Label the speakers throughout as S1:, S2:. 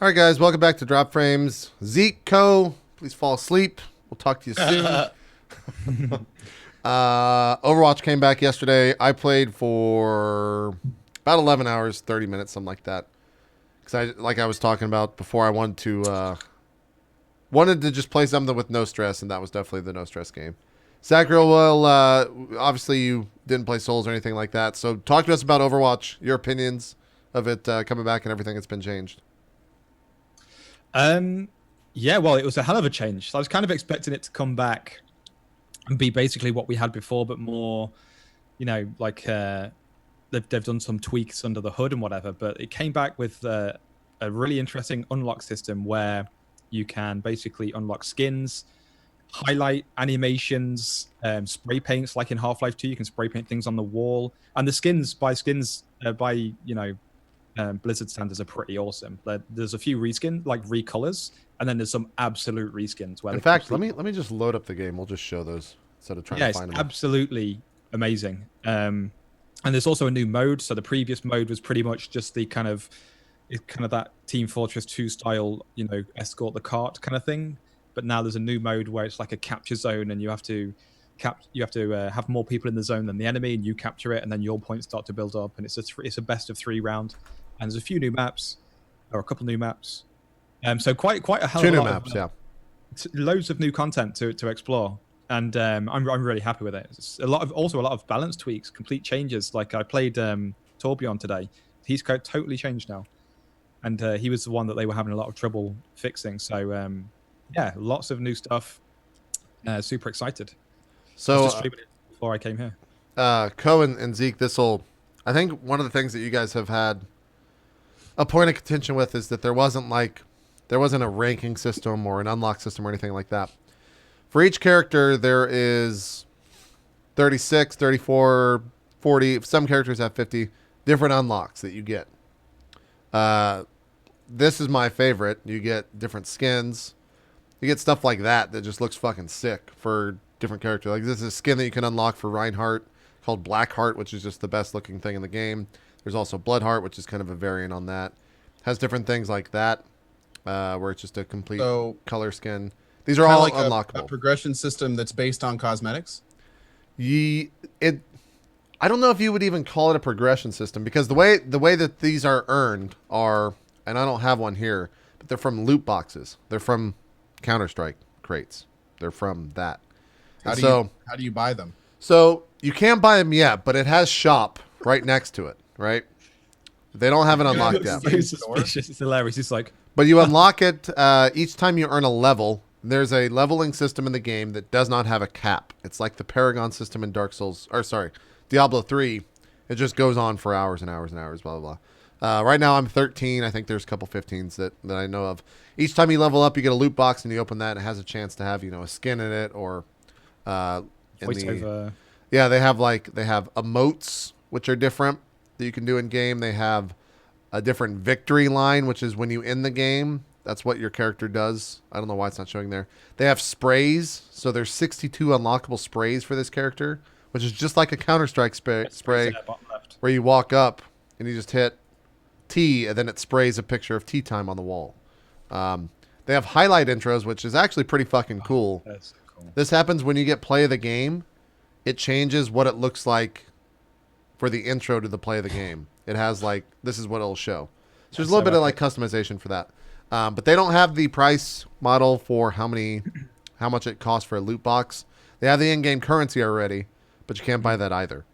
S1: All right, guys, welcome back to Drop Frames. Zeke, Co, please fall asleep. We'll talk to you soon. Overwatch came back yesterday. I played for about 11 hours, 30 minutes, something like that. Because like I was talking about before, I wanted to just play something with no stress, and that was definitely the no stress game. Zachariel, well, obviously you didn't play Souls or anything like that. So talk to us about Overwatch, your opinions of it coming back and everything that's been changed.
S2: Yeah, well, it was a hell of a change. So I was kind of expecting it to come back and be basically what we had before, but more, like they've done some tweaks under the hood and whatever. But it came back with a really interesting unlock system where you can basically unlock skins, highlight animations, spray paints. Like in Half-Life 2, you can spray paint things on the wall, and the Blizzard standards are pretty awesome. There's a few recolors, and then there's some absolute reskins.
S1: In fact, let me just load up the game. We'll just show those instead of trying to find them.
S2: Yeah, it's absolutely amazing. And there's also a new mode. So the previous mode was pretty much just the kind of that Team Fortress 2 style, escort the cart kind of thing. But now there's a new mode where it's like a capture zone, and you have to have more people in the zone than the enemy, and you capture it, and then your points start to build up, and it's a best of 3 round. And there's a few new maps, or a couple new maps. So quite a hell of a lot
S1: maps, yeah.
S2: Loads of new content to explore, and I'm really happy with it. It's a lot of balance tweaks, complete changes. Like I played Torbjorn today. He's totally changed now, and he was the one that they were having a lot of trouble fixing. So yeah, lots of new stuff. Super excited.
S1: So
S2: I was just streaming it before I came here.
S1: Co and Zeke, I think one of the things that you guys have had a point of contention with is that there wasn't a ranking system or an unlock system or anything like that. For each character, there is 36, 34, 40. Some characters have 50 different unlocks that you get. This is my favorite. You get different skins. You get stuff like that just looks fucking sick for different characters. Like this is a skin that you can unlock for Reinhardt called Blackheart, which is just the best looking thing in the game. There's also Bloodheart, which is kind of a variant on that. Has different things like that, where it's just a complete color skin. These are all like unlockable.
S3: A progression system that's based on cosmetics.
S1: I don't know if you would even call it a progression system, because the way that these are earned are, and I don't have one here, but they're from loot boxes. They're from Counter-Strike crates. They're from that.
S3: How do you buy them?
S1: So you can't buy them yet, but it has shop right next to it, right? They don't have it unlocked yet.
S2: It's hilarious. It's like,
S1: but you unlock it each time you earn a level. There's a leveling system in the game that does not have a cap. It's like the Paragon system in Diablo 3. It just goes on for hours and hours and hours, blah, blah, blah. Right now I'm 13. I think there's a couple 15s that I know of. Each time you level up, you get a loot box, and you open that. It has a chance to have, a skin in it, or
S2: voiceover.
S1: Yeah, they have emotes, which are different that you can do in game. They have a different victory line, which is when you end the game. That's what your character does. I don't know why it's not showing there. They have sprays. So there's 62 unlockable sprays for this character, which is just like a Counter-Strike spray where you walk up and you just hit T, and then it sprays a picture of tea time on the wall. They have highlight intros, which is actually pretty fucking cool.
S2: That's cool.
S1: This happens when you get play of the game. It changes what it looks like for the intro to the play of the game. It has this is what it'll show. So there's a little bit of customization for that. But they don't have the price model for how much it costs for a loot box. They have the in-game currency already, but you can't buy that either.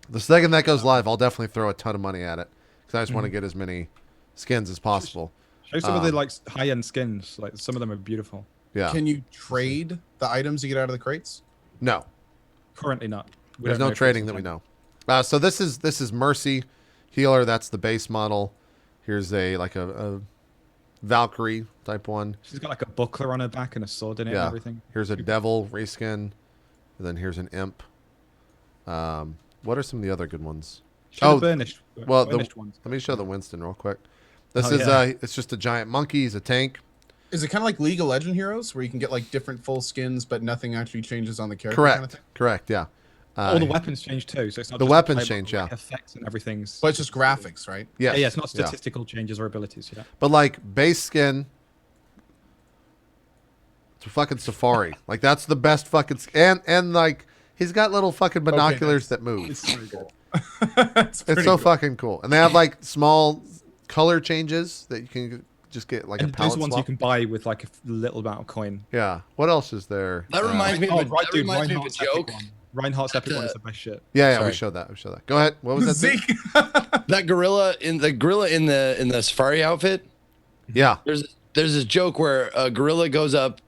S1: The second that goes live, I'll definitely throw a ton of money at it, because I just want to get as many skins as possible.
S2: Show some of the high-end skins. Like some of them are beautiful.
S1: Yeah.
S3: Can you trade the items you get out of the crates?
S1: No.
S2: Currently not.
S1: There's no trading that we know. So this is Mercy Healer. That's the base model. Here's a Valkyrie type one.
S2: She's got a buckler on her back and a sword in it and everything.
S1: Here's a Devil reskin. And then here's an Imp. What are some of the other good ones?
S2: Burnished
S1: ones.
S2: Ones.
S1: Let me show the Winston real quick. It's just a giant monkey. He's a tank.
S3: Is it kind of like League of Legends Heroes, where you can get different full skins, but nothing actually changes on the character?
S1: Correct.
S3: Kind of thing?
S1: Correct. Yeah.
S2: All the weapons change too, so it's not
S1: The
S2: just
S1: weapons
S2: play, but
S1: change, yeah.
S2: effects and everything's.
S3: But it's just graphics, right?
S1: Yes.
S2: Yeah, it's not
S1: Yeah.
S2: statistical changes or abilities. Yeah.
S1: But like base skin, it's a fucking Safari. Like that's the best fucking and like he's got little fucking binoculars that move.
S3: It's so cool.
S1: It's so fucking cool. And they have like small color changes that you can just get like
S2: And
S1: a palette
S2: those ones
S1: swap.
S2: you can buy with like a little amount of coin.
S1: Yeah. What else is there?
S4: That reminds me of a,
S2: right,
S4: that
S2: dude,
S4: reminds me of a
S2: Reinhardt's epic
S4: joke.
S2: one. Reinhardt's epic one is the best shit.
S1: Yeah, we
S4: Sorry.
S1: showed that. We showed that. Go ahead. What was that? Zeke?
S3: Zeke.
S4: That gorilla in the safari outfit.
S1: Yeah.
S4: There's this joke where a gorilla goes up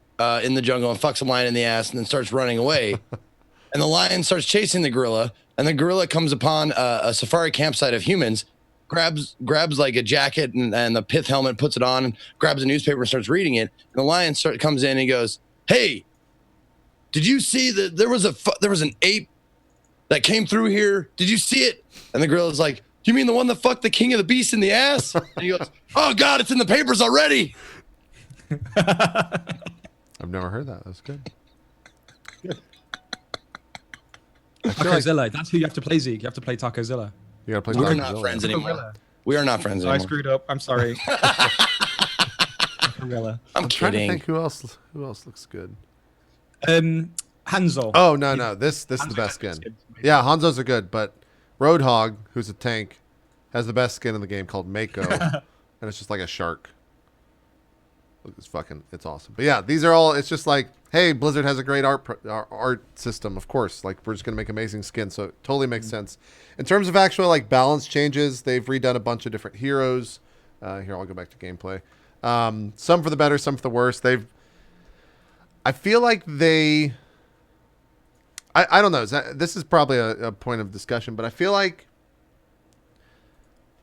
S4: in the jungle and fucks a lion in the ass and then starts running away, and the lion starts chasing the gorilla, and the gorilla comes upon a safari campsite of humans, grabs like a jacket and the pith helmet, puts it on, and grabs a newspaper and starts reading it. And the lion comes in and he goes, "Hey, did you see that there was an ape that came through here? Did you see it?" And the gorilla's like, "You mean the one that fucked the king of the beasts in the ass?" And he goes, "Oh God, it's in the papers already."
S1: I've never heard that. That's good.
S2: Takozilla. That's who you have to play, Zeke. You have to play Takozilla.
S1: You gotta play
S4: We're
S1: Taco
S4: not
S1: Zilla.
S4: friends anymore. We are not friends
S2: I
S4: anymore.
S2: screwed up. I'm sorry. Takozilla.
S4: I'm
S1: I'm trying to
S4: kidding.
S1: think who else looks good.
S2: Hanzo.
S1: Oh no. This is the best skin. Yeah, Hanzo's are good, but Roadhog, who's a tank, has the best skin in the game called Mako. And it's just like a shark. It's awesome. But yeah, these are all, it's just like, hey, Blizzard has a great art system, of course. Like, we're just going to make amazing skins, so it totally makes sense. In terms of actual, like, balance changes, they've redone a bunch of different heroes. Here, I'll go back to gameplay. Some for the better, some for the worse. I feel like they... I don't know. This is probably a point of discussion, but I feel like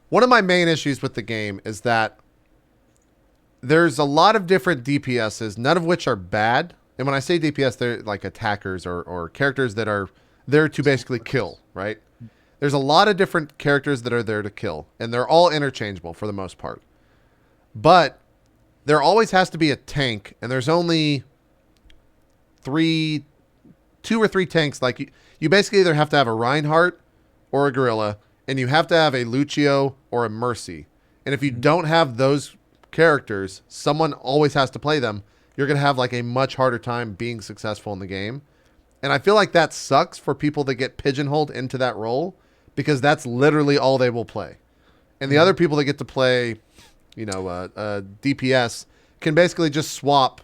S1: one of my main issues with the game is that there's a lot of different DPSs, none of which are bad. And when I say DPS, they're like attackers or characters that are there to basically kill, right? There's a lot of different characters that are there to kill, and they're all interchangeable for the most part. But there always has to be a tank, and there's only two or three tanks. Like you basically either have to have a Reinhardt or a Gorilla, and you have to have a Lucio or a Mercy. And if you don't have those characters, someone always has to play them. You're going to have like a much harder time being successful in the game. And I feel like that sucks for people that get pigeonholed into that role, because that's literally all they will play. And the other people that get to play, DPS can basically just swap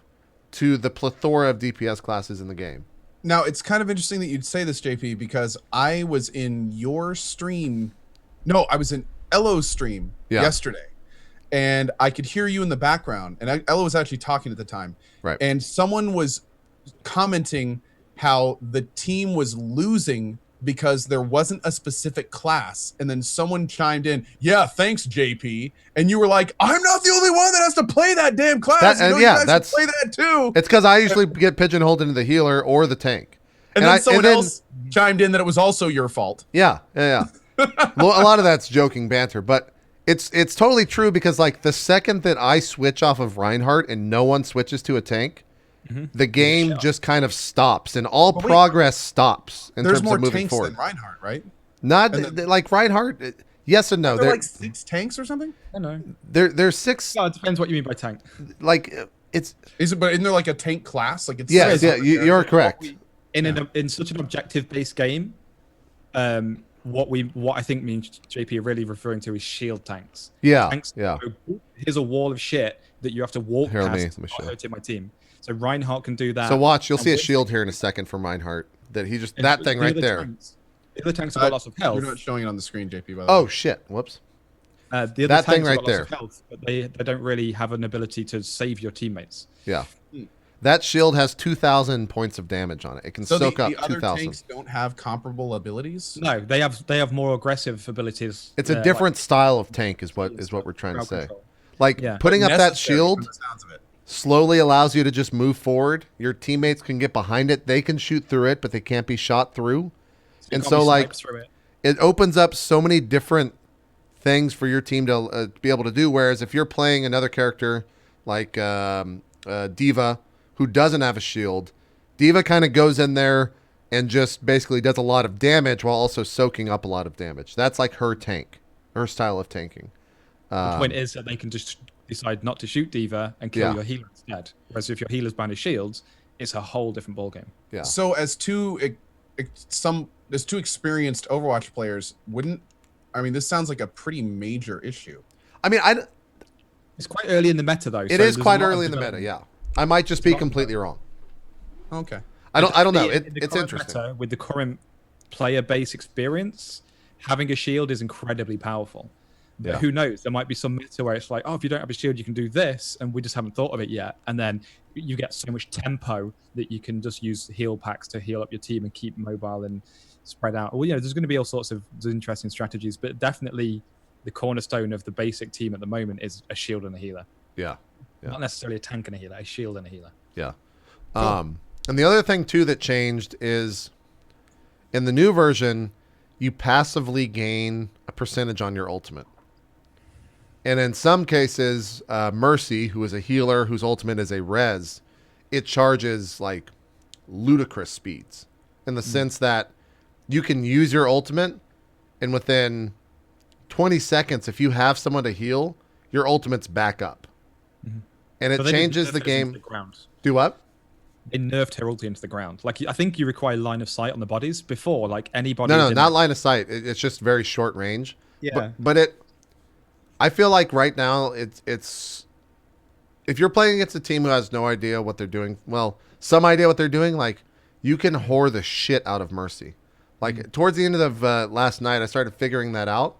S1: to the plethora of DPS classes in the game.
S3: Now, it's kind of interesting that you'd say this, JP, because I was in your stream. No, I was in Elo's stream yesterday. And I could hear you in the background. And Ella was actually talking at the time.
S1: Right.
S3: And someone was commenting how the team was losing because there wasn't a specific class. And then someone chimed in, "Yeah, thanks, JP." And you were like, "I'm not the only one that has to play that damn class. You guys should play that too."
S1: It's because I usually get pigeonholed into the healer or the tank.
S3: And then someone else chimed in that it was also your fault.
S1: Yeah. Well, a lot of that's joking banter, but it's totally true, because like the second that I switch off of Reinhardt and no one switches to a tank, the game just kind of stops, and all progress stops in terms of moving
S3: tanks
S1: forward.
S3: than Reinhardt, right?
S1: Not like Reinhardt. Yes and no.
S3: There are like 6 tanks or something.
S2: I know.
S1: There's 6.
S2: No, it depends what you mean by tank.
S1: Like it's.
S3: But isn't there like a tank class? Like it's
S1: Yes, yeah, you're correct.
S2: In such an objective-based game, what I think means JP are really referring to is shield tanks.
S1: Yeah,
S2: Tanks
S1: yeah.
S2: Here's a wall of shit that you have to walk
S1: Here, let me
S2: past to
S1: show.
S2: not hurt my team. So Reinhardt can do that.
S1: So watch, you'll
S2: And
S1: see a
S2: with-
S1: shield here in a second from Reinhardt. That he just
S2: and
S1: that
S2: the
S1: thing right
S2: other
S1: there.
S2: The other tanks have got lots of health.
S3: You're not showing it on the screen, JP. By the
S1: Oh
S3: way.
S1: shit! Whoops.
S2: The other
S1: that
S2: tanks
S1: thing
S2: have
S1: right
S2: got lots of health, but they don't really have an ability to save your teammates.
S1: Yeah. That shield has 2,000 points of damage on it. It can
S3: So
S1: soak
S3: the
S1: up
S3: other
S1: 2,000.
S3: tanks don't have comparable abilities.
S2: No, they have more aggressive abilities.
S1: It's a different style of tank, is what we're trying to
S2: crowd
S1: say.
S2: control.
S1: Like
S2: Yeah.
S1: putting up that
S3: Necessary from
S1: shield
S3: the sounds of it.
S1: slowly allows you to just move forward. Your teammates can get behind it. They can shoot through it, but they can't be shot through.
S2: You
S1: And
S2: can't
S1: so
S2: be
S1: like
S2: sniped through it.
S1: it opens up so many different things for your team to be able to do. Whereas if you're playing another character like Diva, who doesn't have a shield, Diva kind of goes in there and just basically does a lot of damage while also soaking up a lot of damage. That's like her tank, her style of tanking.
S2: The point is that they can just decide not to shoot D.Va and kill
S1: Yeah.
S2: your healer instead. Whereas if your healer's banish shields, it's a whole different ballgame.
S1: Yeah.
S3: So as two experienced Overwatch players, this sounds like a pretty major issue.
S1: I mean,
S2: It's quite early in the meta though.
S1: it
S2: so
S1: is
S2: there's a
S1: quite
S2: lot of
S1: early in the meta.
S2: development.
S1: Yeah. I might just be completely wrong.
S3: Okay.
S1: I don't know.
S2: In the
S1: It's
S2: current
S1: interesting.
S2: meta, with the current player base experience, having a shield is incredibly powerful. But
S1: Yeah.
S2: who knows? There might be some meta where it's like, oh, if you don't have a shield, you can do this, and we just haven't thought of it yet. And then you get so much tempo that you can just use heal packs to heal up your team and keep mobile and spread out. Well, there's going to be all sorts of interesting strategies, but definitely the cornerstone of the basic team at the moment is a shield and a healer.
S1: Yeah.
S2: Not necessarily a tank and a healer, a shield and a healer.
S1: Yeah. And the other thing too that changed is in the new version, you passively gain a percentage on your ultimate. And in some cases, Mercy, who is a healer whose ultimate is a res, it charges like ludicrous speeds in the sense that you can use your ultimate and within 20 seconds, if you have someone to heal, your ultimate's back up. And it
S2: But they
S1: changes
S2: nerfed
S1: the
S2: it into
S1: game.
S2: the ground.
S1: Do what?
S2: They nerfed her ulti into the ground. Like, I think you require line of sight on the bodies before. Like anybody.
S1: No,
S2: didn't-
S1: not line of sight. It's just very short range.
S2: Yeah.
S1: But I feel like right now it's if you're playing against a team who has no idea what they're doing, well, some idea what they're doing, like you can whore the shit out of Mercy. Like towards the end of last night, I started figuring that out,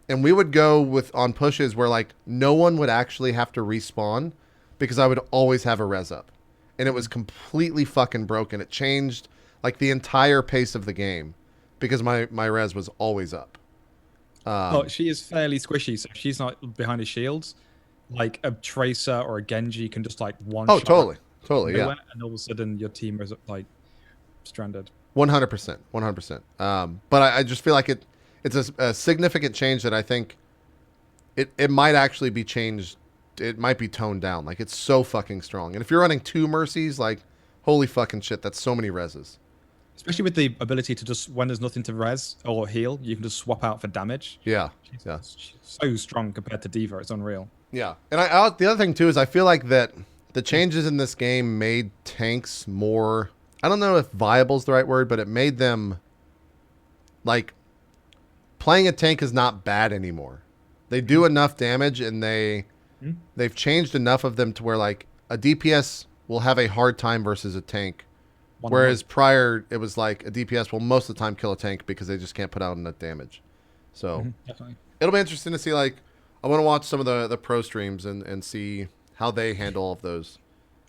S1: and we would go on pushes where like no one would actually have to respawn because I would always have a res up, and it was completely fucking broken. It changed like the entire pace of the game because my res was always up.
S2: But she is fairly squishy, so if she's not behind a shield, like a Tracer or a Genji can just like one
S1: Oh,
S2: shot
S1: totally, yeah.
S2: nowhere, and all of a sudden your team is like stranded.
S1: 100%. But I just feel like it's a significant change that I think it might actually be changed. It might be toned down. Like it's so fucking strong. And if you're running 2 Mercies, like holy fucking shit, that's so many reses.
S2: Especially with the ability to just, when there's nothing to res or heal, you can just swap out for damage.
S1: Yeah.
S2: She's so strong compared to D.Va, it's unreal.
S1: Yeah. And the other thing too is I feel like that the changes in this game made tanks more, I don't know if viable is the right word, but it made them like playing a tank is not bad anymore. They do enough damage and they've changed enough of them to where like a DPS will have a hard time versus a tank. Whereas prior it was like a DPS will most of the time kill a tank because they just can't put out enough damage. So
S2: Definitely.
S1: it'll be interesting to see, like, I want to watch some of the pro streams and see how they handle all of those.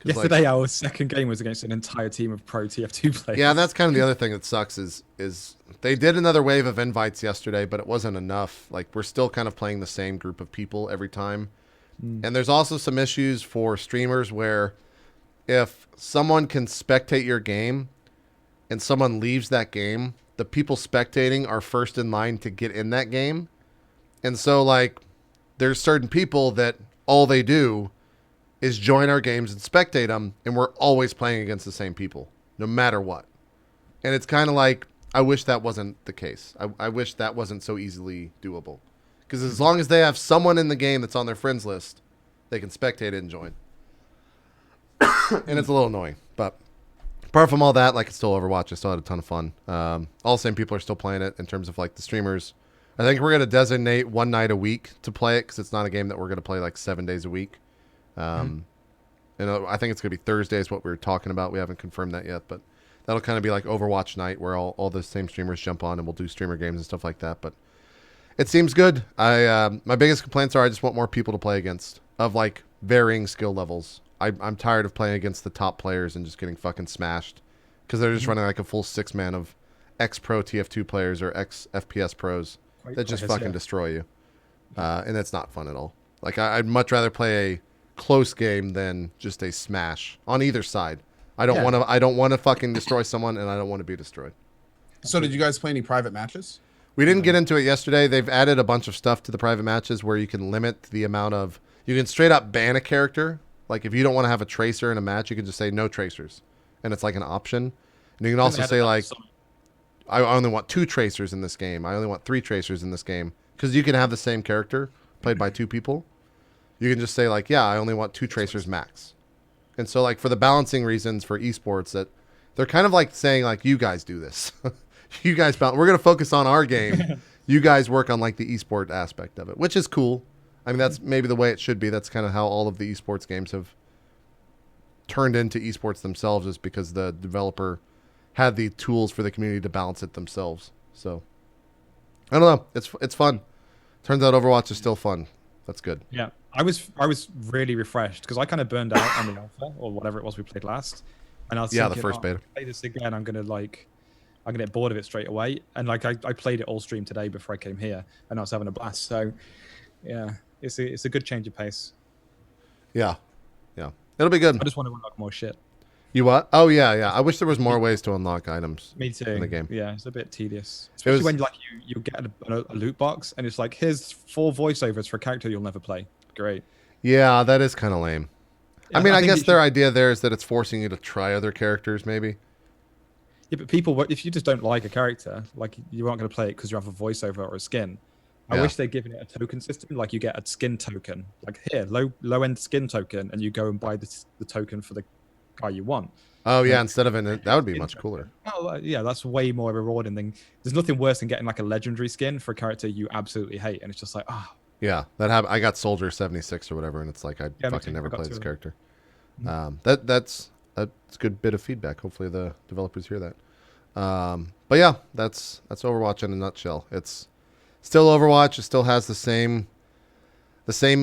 S1: 'Cause,
S2: Yesterday, our second game was against an entire team of pro TF2 players.
S1: Yeah, and that's kind of the other thing that sucks is they did another wave of invites yesterday, but it wasn't enough. Like, we're still kind of playing the same group of people every time. And there's also some issues for streamers where if someone can spectate your game and someone leaves that game, the people spectating are first in line to get in that game. And so, like, there's certain people that all they do is join our games and spectate them, and we're always playing against the same people, no matter what. And it's kind of like, I wish that wasn't the case. I wish that wasn't so easily doable. Because as long as they have someone in the game that's on their friends list, they can spectate it and join. And it's a little annoying. But apart from all that, like, it's still Overwatch. I still had a ton of fun. All the same people are still playing it in terms of, like, the streamers. I think we're going to designate one night a week to play it because it's not a game that we're going to play, like, 7 days a week. And I think it's going to be Thursday is what we were talking about. We haven't confirmed that yet, but that'll kind of be like Overwatch night where all the same streamers jump on and we'll do streamer games and stuff like that. But it seems good. My biggest complaints are I just want more people to play against of like varying skill levels. I'm tired of playing against the top players and just getting fucking smashed because they're just running like a full 6-man of ex-pro TF2 players or ex-FPS pros that just fucking destroy you. And that's not fun at all. Like I'd much rather play a close game than just a smash on either side. I don't want to fucking destroy someone, and I don't want to be destroyed.
S3: So did you guys play any private matches?
S1: We didn't get into it yesterday. They've added a bunch of stuff to the private matches where you can limit the amount of, you can straight up ban a character. Like if you don't want to have a tracer in a match, you can just say no tracers, and it's like an option. And you can
S2: Then
S1: also
S2: they had
S1: say
S2: another
S1: like,
S2: summon.
S1: I only want 2 tracers in this game. I only want 3 tracers in this game. Because you can have the same character played by 2 people. You can just say like, yeah, I only want 2 tracers max. And so like for the balancing reasons for esports, that they're kind of like saying like, you guys do this. You guys we're going to focus on our game. You guys work on like the esport aspect of it, which is cool. I mean, that's maybe the way it should be. That's kind of how all of the esports games have turned into esports themselves, is because the developer had the tools for the community to balance it themselves. So I don't know. It's fun. Turns out Overwatch is still fun. That's good.
S2: Yeah, I was really refreshed because I kind of burned out on the alpha or whatever it was we played last, and I was
S1: Yeah,
S2: thinking,
S1: the first beta.
S2: Play this again, I'm gonna get bored of it straight away. And like I played it all stream today before I came here, and I was having a blast. So yeah, it's a good change of pace.
S1: Yeah. Yeah. It'll be good.
S2: I just want to unlock more shit.
S1: You what? Oh yeah, yeah. I wish there was more ways to unlock items.
S2: Me too.
S1: In the game.
S2: Yeah, it's a bit tedious, especially when like you get a loot box and it's like, here's 4 voiceovers for a character you'll never play. Great.
S1: Yeah, that is kind of lame.
S2: Yeah,
S1: I mean, I
S2: think
S1: guess
S2: it
S1: their
S2: should-
S1: idea there is that it's forcing you to try other characters, maybe.
S2: Yeah, but people, if you just don't like a character, like you aren't going to play it because you have a voiceover or a skin. I
S1: Yeah.
S2: wish they'd given it a token system, like you get a skin token, like here, low end skin token, and you go and buy the token for the guy you want.
S1: Oh yeah, instead of that would be
S2: Skin
S1: much
S2: token.
S1: cooler.
S2: Oh yeah, that's way more rewarding than. There's nothing worse than getting like a legendary skin for a character you absolutely hate, and it's just like, ah.
S1: Yeah, that happened. I got Soldier 76 or whatever, and it's like I
S2: Yeah, me
S1: fucking
S2: too.
S1: never
S2: I got
S1: played
S2: 2
S1: this
S2: of them.
S1: character. That's a good bit of feedback. Hopefully the developers hear that. But yeah, that's Overwatch in a nutshell. It's still Overwatch. It still has the same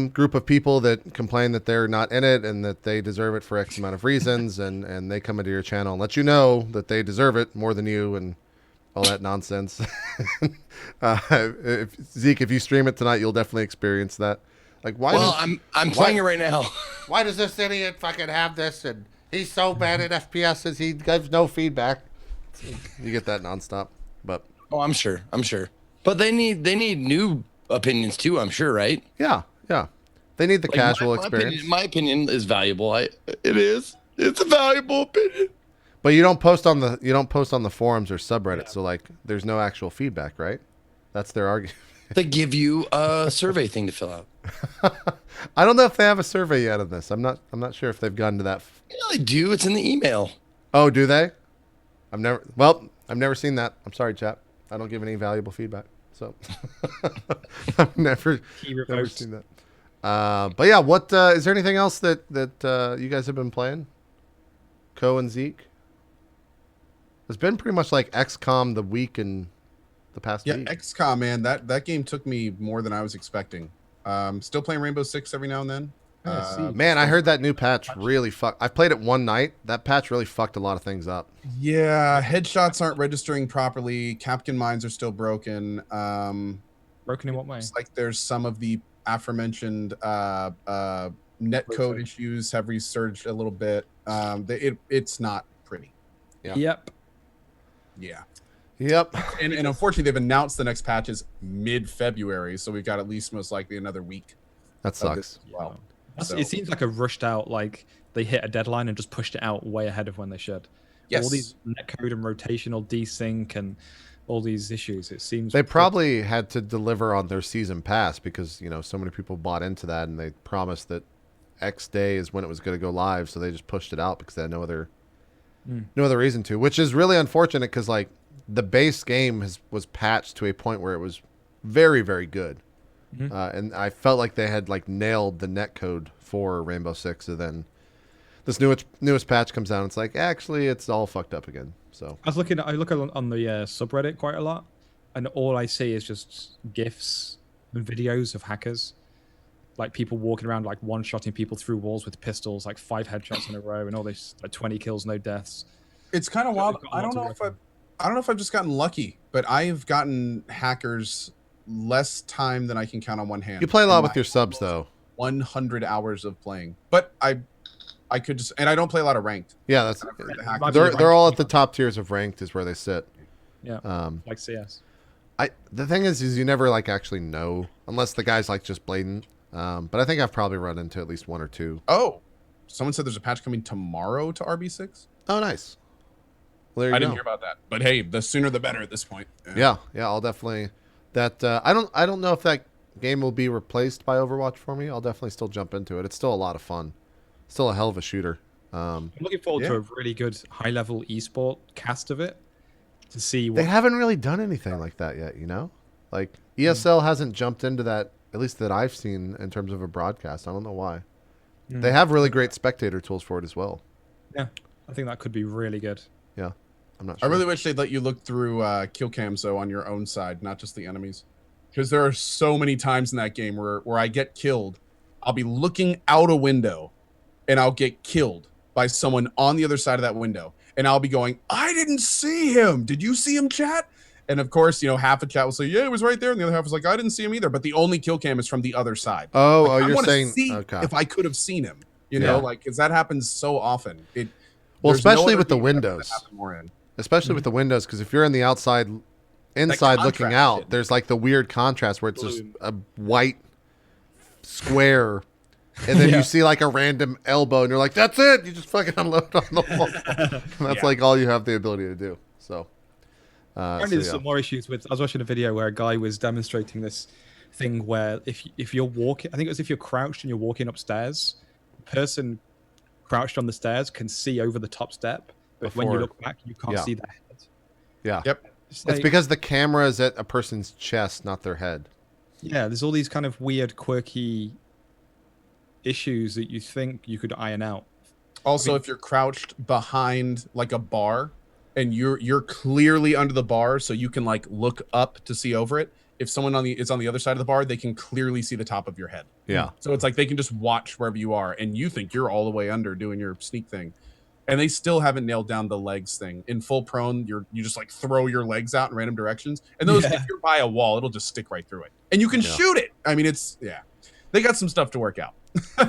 S1: group of people that complain that they're not in it and that they deserve it for X amount of reasons, and they come into your channel and let you know that they deserve it more than you and all that nonsense. Zeke, if you stream it tonight, you'll definitely experience that. Like, why?
S4: Well, I'm playing it right now.
S1: Why does this idiot fucking have this? And he's so bad at FPSs, he gives no feedback. You get that nonstop. But
S4: Oh, I'm sure. But they need new opinions too. I'm sure, right?
S1: yeah, they need the
S4: Like,
S1: casual
S4: my
S1: experience.
S4: my opinion is valuable. It is. It's a valuable opinion.
S1: But you don't post on the forums or subreddits, so like there's no actual feedback, right? That's their argument.
S4: They give you a survey thing to fill out.
S1: I don't know if they have a survey yet of this. I'm not sure if they've gotten to that.
S4: Yeah, they do. It's in the email.
S1: Oh, do they? I've never seen that. I'm sorry, chat. I don't give any valuable feedback. So I've never
S2: revoked.
S1: seen that. But yeah, what is there anything else that you guys have been playing? Co and Zeke? It's been pretty much like XCOM the week and the past
S3: Yeah,
S1: week.
S3: XCOM, man, that game took me more than I was expecting. Still playing Rainbow Six every now and then.
S2: Yeah, see.
S1: Man, I heard that new patch really I played it one night. That patch really fucked a lot of things up.
S3: Yeah, headshots aren't registering properly. Capcan mines are still broken.
S2: Broken in what way?
S3: It's like there's some of the aforementioned netcode issues have resurged a little bit. It's not pretty.
S1: Yeah.
S2: Yep.
S3: Yeah.
S1: Yep.
S3: And unfortunately, they've announced the next patch is mid-February, so we've got at least most likely another week.
S1: That
S3: of this
S1: sucks.
S3: as well. So-
S2: It seems like a rushed out, like they hit a deadline and just pushed it out way ahead of when they should.
S3: Yes.
S2: All these netcode and rotational desync and all these issues. It seems
S1: They probably had to deliver on their season pass because, so many people bought into that and they promised that X day is when it was going to go live. So they just pushed it out because they had no other reason to, which is really unfortunate because like the base game was patched to a point where it was very, very good. And I felt like they had like nailed the netcode for Rainbow Six. And then this newest patch comes out and it's like, actually, it's all fucked up again. So
S2: I look on the subreddit quite a lot, and all I see is just GIFs and videos of hackers, like people walking around like one-shotting people through walls with pistols, like 5 headshots in a row, and all this like 20 kills, no deaths.
S3: It's kind of
S2: Yeah,
S3: wild.
S2: they've got a
S3: I
S2: lot
S3: don't
S2: to
S3: know
S2: work on.
S3: I don't know if I've just gotten lucky, but I've gotten hackers less time than I can count on one hand.
S1: you play a lot
S3: in
S1: with
S3: my
S1: your subs though.
S3: 100 hours of playing, but I could just, and I don't play a lot of ranked.
S1: Yeah, that's
S3: The hackers-
S2: Might be
S1: they're
S2: ranked.
S1: all at the top tiers of ranked is where they sit.
S2: Yeah, like CS.
S1: The thing is you never like actually know unless the guy's like just blatant. But I think I've probably run into at least 1 or 2.
S3: Oh, someone said there's a patch coming tomorrow to RB6.
S1: Oh, nice. Well, there you
S3: I
S1: go.
S3: didn't hear about that. But hey, the sooner the better at this point.
S1: Yeah, I'll definitely. That I don't know if that game will be replaced by Overwatch for me. I'll definitely still jump into it. It's still a lot of fun. Still a hell of a shooter.
S2: I'm looking forward to a really good high-level esport cast of it to see what
S1: They haven't really done anything like that yet, you know? Like ESL hasn't jumped into that, at least that I've seen in terms of a broadcast. I don't know why. They have really great spectator tools for it as well.
S2: Yeah, I think that could be really good.
S1: Yeah. I'm not
S3: I
S1: sure.
S3: really wish they'd let you look through kill cams though on your own side, not just the enemies. Because there are so many times in that game where I get killed. I'll be looking out a window and I'll get killed by someone on the other side of that window. And I'll be going, I didn't see him. Did you see him, chat? And of course, you know, half of chat will say, yeah, it was right there. And the other half was like, I didn't see him either. But the only kill cam is from the other side.
S1: Oh,
S3: Like, I
S1: you're
S3: wanna
S1: saying
S3: see
S1: okay.
S3: if I could have seen him, you know, like, because that happens so often.
S1: Well,
S3: There's no
S1: especially
S3: other
S1: with the
S3: game that
S1: windows.
S3: happen more in.
S1: Especially with the windows, because if you're in the inside looking
S3: contrast
S1: out,
S3: shit.
S1: there's like the weird contrast where it's just
S2: Bloom.
S1: a white square, and then you see like a random elbow, and you're like, "That's it!" You just fucking unload on the wall. And that's like all you have the ability to do. So,
S2: Apparently, there's some more issues with. I was watching a video where a guy was demonstrating this thing where if you're walking, I think it was if you're crouched and you're walking upstairs, the person crouched on the stairs can see over the top step, but when you
S1: Before-
S2: look back, you can't see their head.
S1: yeah.
S3: Yep.
S1: It's because the camera is at a person's chest, not their head.
S2: Yeah, there's all these kind of weird, quirky issues that you think you could iron out.
S3: Also, if you're crouched behind like a bar and you're clearly under the bar, so you can like look up to see over it. If someone is on the other side of the bar, they can clearly see the top of your head.
S1: Yeah.
S3: So it's like they can just watch wherever you are, and you think you're all the way under doing your sneak thing. And they still haven't nailed down the legs thing. In full prone, you just like throw your legs out in random directions. And those, if you're by a wall, it'll just stick right through it. And you can shoot it. I mean, they got some stuff to work out.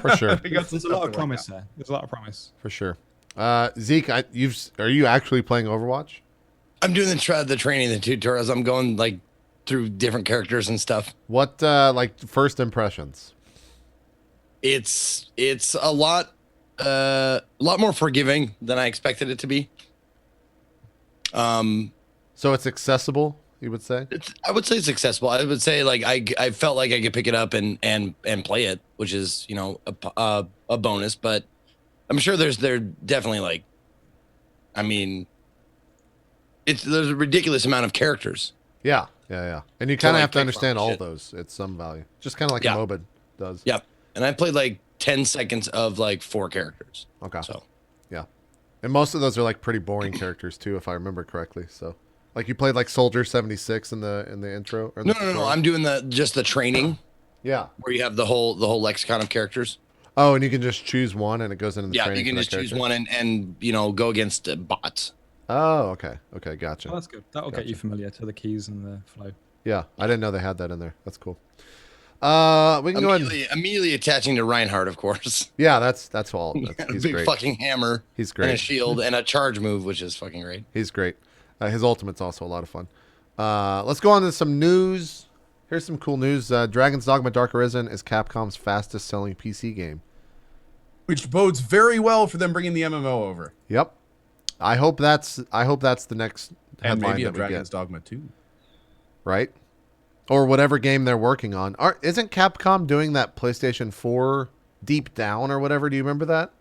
S1: For sure.
S3: They got some
S2: There's a
S3: stuff
S2: lot
S3: to
S2: of
S3: work
S2: promise
S3: out.
S2: there. There's a lot of promise.
S1: For sure. Zeke, are you actually playing Overwatch?
S4: I'm doing the training, the tutorials. I'm going like through different characters and stuff.
S1: What like first impressions?
S4: It's a lot more forgiving than I expected it to be.
S1: So it's accessible, you would say?
S4: I would say it's accessible. I would say like I felt like I could pick it up and play it, which is, you know, a bonus. But I'm sure they're definitely like, I mean, there's a ridiculous amount of characters.
S1: Yeah. And you kind of
S4: like
S1: have to
S4: pick
S1: understand
S4: from
S1: all
S4: shit.
S1: those at some value. Just kind of like
S4: Yeah.
S1: a MOBA does.
S4: Yep. And I played like 10 seconds of like 4 characters.
S1: Okay.
S4: So
S1: Yeah. And most of those are like pretty boring characters too, if I remember correctly. So, like you played like Soldier 76 in the intro. Or
S4: no.
S1: tutorial?
S4: I'm doing just the training
S1: Yeah.
S4: where you have the whole lexicon of characters.
S1: Oh, and you can just choose one, and it goes into the
S4: Yeah,
S1: training.
S4: you can
S1: for
S4: just
S1: that
S4: choose
S1: character?
S4: one and you know go against bots.
S1: Oh, okay. Gotcha.
S2: Oh, that's good. That'll get you familiar to the keys and the flow.
S1: Yeah, I didn't know they had that in there. That's cool. We can go ahead.
S4: Immediately attaching to Reinhardt, of course.
S1: Yeah, that's all.
S4: A
S1: He's
S4: big
S1: great.
S4: fucking hammer.
S1: He's
S4: And a
S1: great.
S4: shield and a charge move, which is fucking great.
S1: He's great. His ultimate's also a lot of fun. Let's go on to some news. Here's some cool news. Dragon's Dogma Dark Arisen is Capcom's fastest selling PC game.
S3: Which bodes very well for them bringing the MMO over.
S1: Yep. I hope that's the next
S3: And
S1: headline
S3: maybe a
S1: that we
S3: Dragon's
S1: get.
S3: Dogma 2.
S1: Right? Or whatever game they're working on. Isn't Capcom doing that PlayStation 4 Deep Down or whatever? Do you remember that?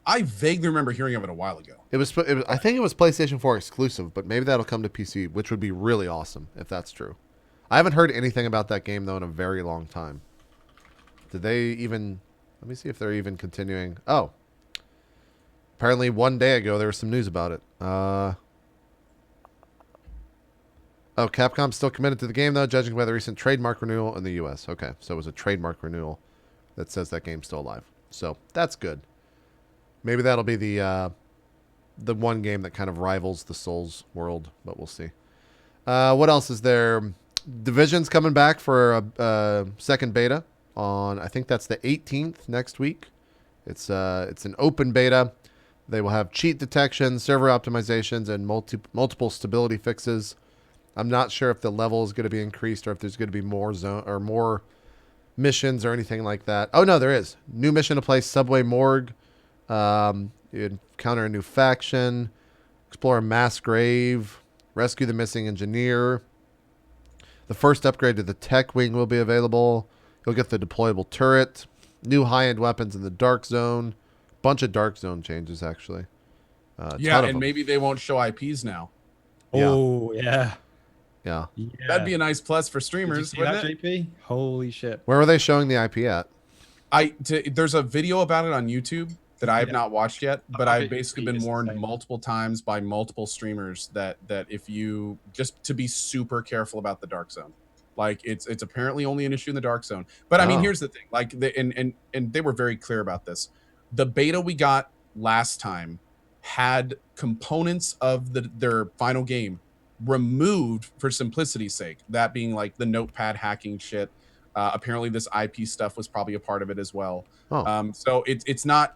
S3: I vaguely remember hearing of it a while ago.
S1: It was I think it was PlayStation 4 exclusive, but maybe that'll come to PC, which would be really awesome if that's true. I haven't heard anything about that game though in a very long time. Did they even? Let me see if they're even continuing. Oh, apparently 1 day ago there was some news about it. Oh, Capcom's still committed to the game though, judging by the recent trademark renewal in the U.S. Okay, so it was a trademark renewal that says that game's still alive. So that's good. Maybe that'll be the one game that kind of rivals the Souls world, but we'll see. What else is there? Division's coming back for a second beta on, I think that's the 18th next week. It's an open beta. They will have cheat detection, server optimizations, and multiple stability fixes. I'm not sure if the level is going to be increased or if there's going to be more zone or more missions or anything like that. Oh no, there is. New mission to play Subway Morgue. You encounter a new faction. explore a mass grave, rescue the missing engineer. The first upgrade to the tech wing will be available. You'll get the deployable turret, new high-end weapons in the dark zone, bunch of dark zone changes actually.
S3: Yeah,
S1: Ton of
S3: and
S1: them.
S3: maybe they won't show IPs now.
S1: Yeah.
S2: Oh yeah.
S1: Yeah.
S2: Yeah.
S3: That'd be a nice plus for
S2: Did you
S3: streamers,
S2: see
S3: wouldn't
S2: that,
S3: it?
S2: JP? Holy shit.
S1: Where were they showing the IP at?
S3: There's a video about it on YouTube that I have
S2: Yeah.
S3: not watched yet, but
S2: I'll
S3: I've
S2: get you
S3: basically
S2: the
S3: been
S2: it's
S3: warned
S2: insane.
S3: multiple times by multiple streamers that if you just to be super careful about the dark zone. Like it's apparently only an issue in the dark zone. But I mean,
S1: Oh.
S3: here's the thing. Like and they were very clear about this. The beta we got last time had components of their final game removed for simplicity's sake. That being like the notepad hacking shit. Apparently this IP stuff was probably a part of it as well.
S1: Oh.
S3: So it's not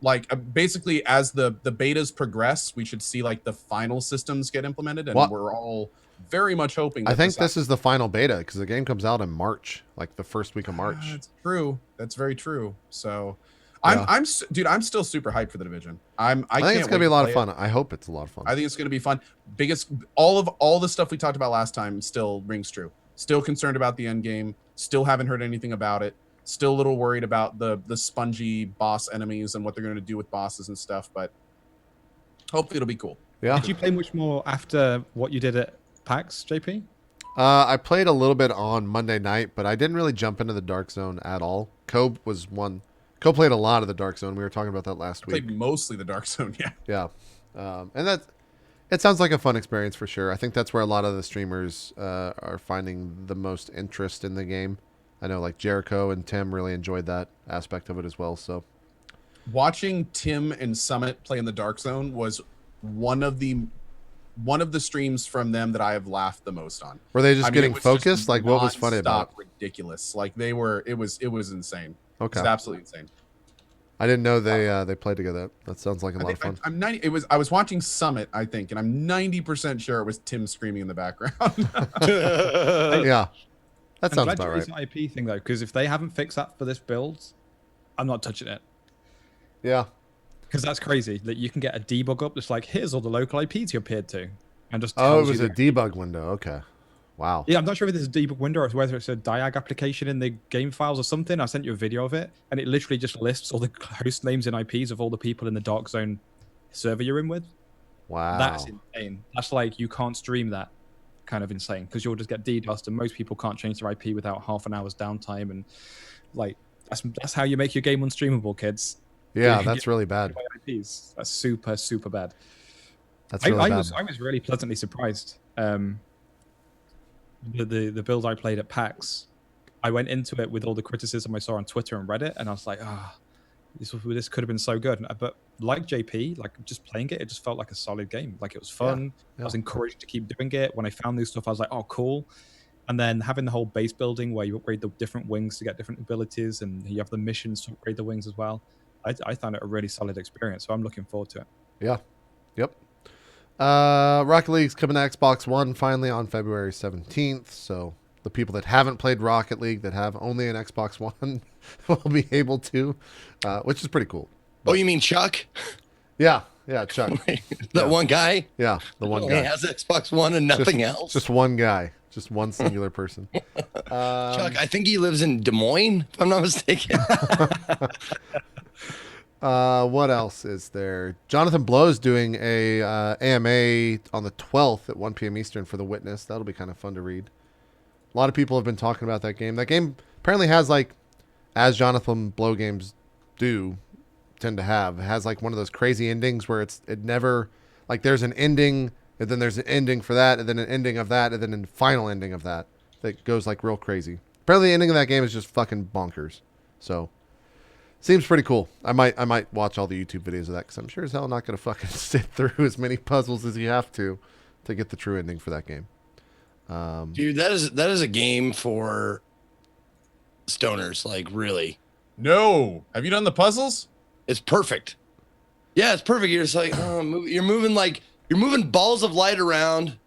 S3: like basically as the betas progress, we should see like the final systems get implemented, and
S1: What?
S3: we're all very much hoping that
S1: I think this is the final beta because the game comes out in March, like the first week of March.
S3: That's true. That's very true. So
S1: Yeah.
S3: dude, I'm still super hyped for the Division. I
S1: think
S3: can't
S1: it's gonna
S3: wait
S1: be a
S3: to
S1: lot of
S3: play
S1: fun. I hope it's a lot of fun.
S3: I think it's going to be fun. All the stuff we talked about last time still rings true. Still concerned about the end game. Still haven't heard anything about it. Still a little worried about the spongy boss enemies and what they're going to do with bosses and stuff. But hopefully it'll be cool.
S1: Yeah.
S2: Did you play much more after what you did at PAX, JP?
S1: I played a little bit on Monday night, but I didn't really jump into the dark zone at all. Cobe was one. Cobe played a lot of the dark zone. We were talking about that last
S3: I
S1: week.
S3: played mostly the Dark Zone. Yeah.
S1: Yeah. And it sounds like a fun experience for sure. I think that's where a lot of the streamers are finding the most interest in the game. I know like Jericho and Tim really enjoyed that aspect of it as well. So
S3: Watching Tim and Summit play in the Dark Zone was one of the streams from them that I have laughed the most on.
S1: were they just
S3: I mean,
S1: getting
S3: it was
S1: focused?
S3: just
S1: Like what was funny about
S3: nonstop ridiculous. Like they were, it was insane.
S1: Okay.
S3: It's absolutely insane.
S1: I didn't know they played together. That sounds like a lot of fun.
S3: I'm 90. I was watching Summit, I think, and I'm 90% sure it was Tim screaming in the background.
S1: Yeah. That
S2: I'm
S1: sounds
S2: glad
S1: about
S2: you
S1: right.
S2: raised the IP thing though, because if they haven't fixed that for this build, I'm not touching it.
S1: Yeah.
S2: Because that's crazy that you can get a debug up that's like, here's all the local IPs you appeared to, and just
S1: Oh, it
S2: tells
S1: was
S2: you
S1: a debug window. Okay. Wow.
S2: Yeah, I'm not sure if it's a debug window or whether it's a diag application in the game files or something. I sent you a video of it, and it literally just lists all the host names and IPs of all the people in the Dark Zone server you're in with.
S1: Wow.
S2: That's insane. That's like you can't stream that kind of insane because you'll just get DDoSed, and most people can't change their IP without half an hour's downtime. And like that's how you make your game unstreamable, kids.
S1: Yeah,
S2: You
S1: that's
S2: get
S1: really bad.
S2: IPs. That's super bad.
S1: That's really bad.
S2: I was really pleasantly surprised. The build I played at PAX, I went into it with all the criticism I saw on Twitter and Reddit, and I was like, this could have been so good. But like JP, like just playing it, it just felt like a solid game. Like it was fun.
S1: Yeah.
S2: I was encouraged to keep doing it. When I found new stuff, I was like, oh, cool. And then having the whole base building where you upgrade the different wings to get different abilities, and you have the missions to upgrade the wings as well. I found it a really solid experience, so I'm looking forward to it.
S1: Yeah. Yep. Rocket League's coming to Xbox One finally on February 17th. So the people that haven't played Rocket League that have only an Xbox One will be able to, which is pretty cool.
S4: Oh, you mean Chuck?
S1: Yeah. Yeah, Chuck.
S4: That one guy?
S1: Yeah, the one
S4: Only
S1: guy.
S4: has Xbox One and nothing else.
S1: Just one guy. Just one singular person.
S4: Chuck, I think he lives in Des Moines, if I'm not mistaken.
S1: What else is there? Jonathan Blow's doing a AMA on the 12th at 1 p.m. Eastern for The Witness. That'll be kind of fun to read. A lot of people have been talking about that game. That game apparently has, like, as Jonathan Blow games do tend to have, it has, like, one of those crazy endings where it never, like, there's an ending, and then there's an ending for that, and then an ending of that, and then a final ending of that goes, like, real crazy. Apparently the ending of that game is just fucking bonkers. So... seems pretty cool. I might watch all the YouTube videos of that because I'm sure as hell not going to fucking sit through as many puzzles as you have to get the true ending for that game.
S4: Dude, that is a game for stoners, like really.
S3: No. Have you done the puzzles?
S4: It's perfect. Yeah, it's perfect. You're just like, you're moving balls of light around.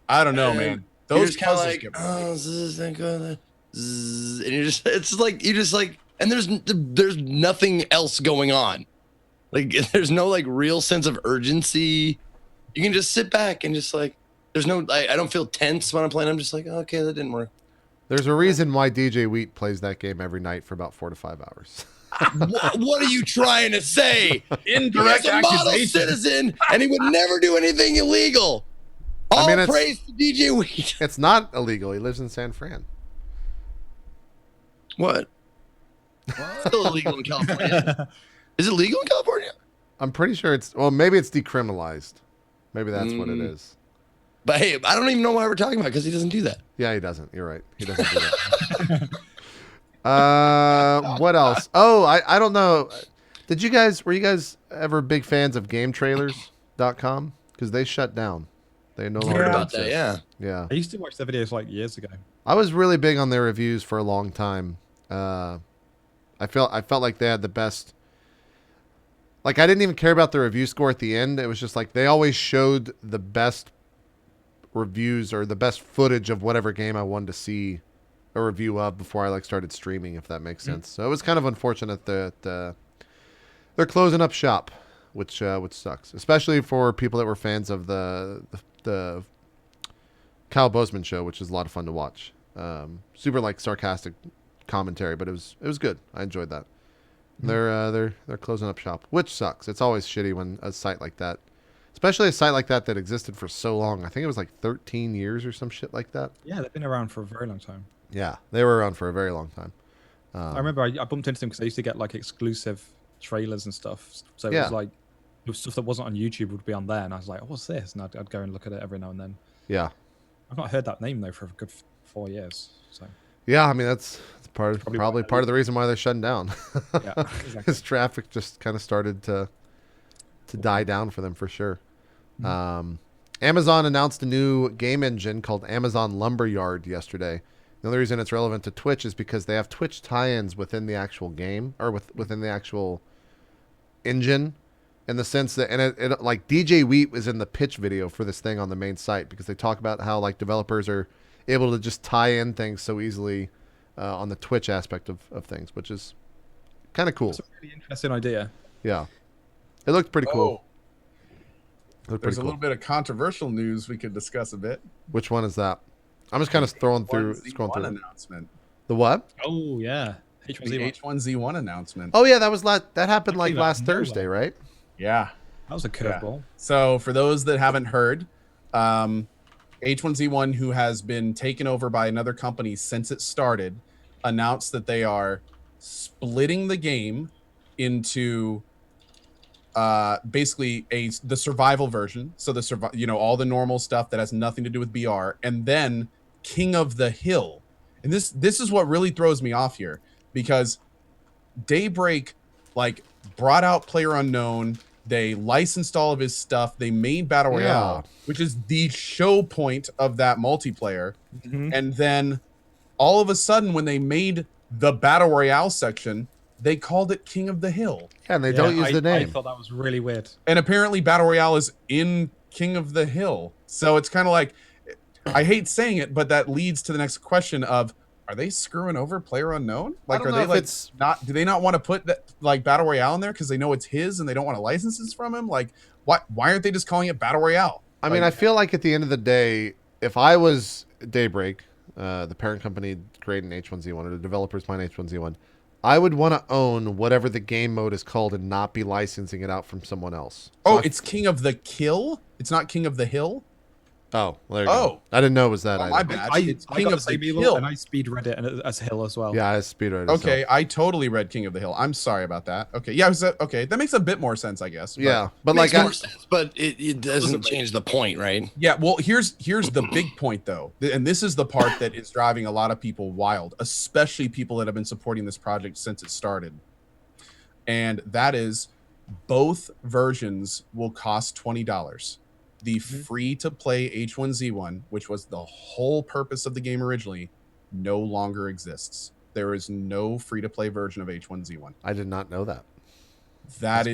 S3: I don't know,
S4: And
S3: man.
S4: You're
S3: Those
S4: just kind of
S3: puzzles
S4: like,
S3: get
S4: and you're just like, and there's nothing else going on. Like there's no like real sense of urgency You can just sit back and just like, there's no, I don't feel tense when I'm playing. I'm just like, oh, okay, that didn't work.
S1: There's a reason why DJ Wheat plays that game every night for about 4 to 5 hours.
S4: What are you trying to say?
S3: Indirect
S4: He's a model
S3: accusation.
S4: citizen, and he would never do anything illegal. All praise to DJ Wheat.
S1: It's not illegal. He lives in San Fran.
S4: What? Still illegal in California. Is it legal in California?
S1: I'm pretty sure maybe it's decriminalized. Maybe that's what it is.
S4: But hey, I don't even know why we're talking about because he doesn't do that.
S1: Yeah, he doesn't. You're right. He doesn't do that. What else? Oh, I don't know. Were you guys ever big fans of GameTrailers.com? Because they shut down. They no longer
S4: about
S1: exist.
S4: that,
S1: Yeah.
S2: I used to watch their videos like years ago.
S1: I was really big on their reviews for a long time. I felt like they had the best. Like, I didn't even care about the review score at the end. It was just like they always showed the best reviews or the best footage of whatever game I wanted to see a review of before I started streaming, if that makes sense. So it was kind of unfortunate that they're closing up shop, which sucks, especially for people that were fans of the Kyle Bozeman show, which is a lot of fun to watch. Super sarcastic commentary, but it was good. I enjoyed that. They're closing up shop, which sucks. It's always shitty when a site like that, especially a site like that existed for so long. I think it was 13 years or some shit like that.
S2: Yeah, they've been around for a very long time.
S1: Yeah, they were around for a very long time.
S2: I remember I bumped into them because I used to get exclusive trailers and stuff. So it was stuff that wasn't on YouTube would be on there, and I was like, oh, what's this? And I'd go and look at it every now and then.
S1: Yeah.
S2: I've not heard that name though for a good 4 years. So
S1: yeah, I mean that's probably part of the reason why they're shutting down.
S2: Yeah, exactly.
S1: Because traffic just kind of started to die down for them for sure. Amazon announced a new game engine called Amazon Lumberyard yesterday. The only reason it's relevant to Twitch is because they have Twitch tie-ins within the actual game or within the actual engine, in the sense that, and it like DJ Wheat was in the pitch video for this thing on the main site because they talk about how developers are able to just tie in things so easily on the Twitch aspect of things, which is kind of cool.
S2: It's a really interesting idea.
S1: Yeah, it looked pretty cool.
S3: There's a little bit of controversial news we could discuss a bit.
S1: Which one is that? I'm just kind of scrolling through.
S3: Announcement.
S1: The what?
S2: Oh yeah,
S3: H1Z1 announcement.
S1: Oh yeah, that happened last Thursday, right?
S3: Yeah,
S2: that was a curveball.
S3: So for those that haven't heard, H1Z1, who has been taken over by another company since it started, announced that they are splitting the game into basically the survival version. So all the normal stuff that has nothing to do with BR, and then King of the Hill. And this is what really throws me off here, because Daybreak brought out PlayerUnknown. They licensed all of his stuff. They made Battle Royale, which is the show point of that multiplayer. And then all of a sudden, when they made the Battle Royale section, they called it King of the Hill.
S1: Yeah, and they don't use the name.
S2: I thought that was really weird.
S3: And apparently Battle Royale is in King of the Hill. So it's kind of like, I hate saying it, but that leads to the next question of, are they screwing over PlayerUnknown? Do they not want to put that Battle Royale in there because they know it's his and they don't want to license this from him? Why aren't they just calling it Battle Royale?
S1: I mean, I feel like at the end of the day, if I was Daybreak, the parent company creating H1Z1 or the developers behind H1Z1, I would want to own whatever the game mode is called and not be licensing it out from someone else.
S3: So it's King of the Kill? It's not King of the Hill?
S1: Oh, well, there you go. I didn't know it was that.
S3: My bad. It's King of the
S2: Hill, and I speed read it as Hill as well.
S1: Yeah, I speed read it.
S3: Okay, I totally read King of the Hill. I'm sorry about that. Okay, yeah, okay, that makes a bit more sense, I guess.
S1: But
S4: makes more sense, but it doesn't change the point, right?
S3: Yeah, well, here's the big point though, and this is the part that is driving a lot of people wild, especially people that have been supporting this project since it started, and that is both versions will cost $20. The free-to-play H1Z1, which was the whole purpose of the game originally, no longer exists. There is no free-to-play version of H1Z1.
S1: I did not know that.
S3: That's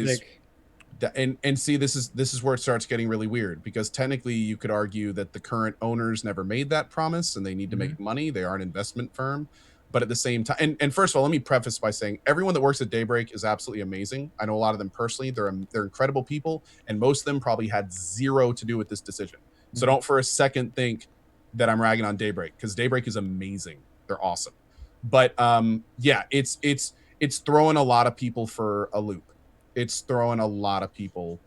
S3: and see, this is where it starts getting really weird, because technically you could argue that the current owners never made that promise and they need to make money. They are an investment firm, but at the same time, and first of all, let me preface by saying everyone that works at Daybreak is absolutely amazing. I know a lot of them personally. They're incredible people, and most of them probably had zero to do with this decision. So don't for a second think that I'm ragging on Daybreak, because Daybreak is amazing. They're awesome. But yeah, it's throwing a lot of people for a loop. It's throwing a lot of people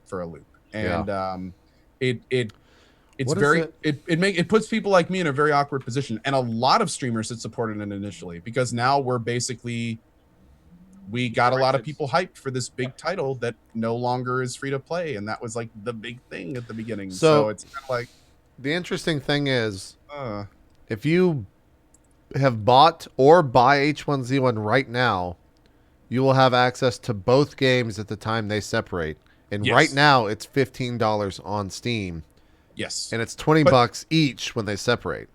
S3: for a loop. And it's
S1: What is
S3: very
S1: it?
S3: it puts people like me in a very awkward position, and a lot of streamers that supported it initially, because now we got a lot of people hyped for this big title that no longer is free to play, and that was like the big thing at the beginning. So it's kind of like,
S1: the interesting thing is, if you have bought or buy H1Z1 right now, you will have access to both games at the time they separate. And
S3: Yes.
S1: right now, it's $15 on Steam,
S3: yes,
S1: and it's $20 each when they separate.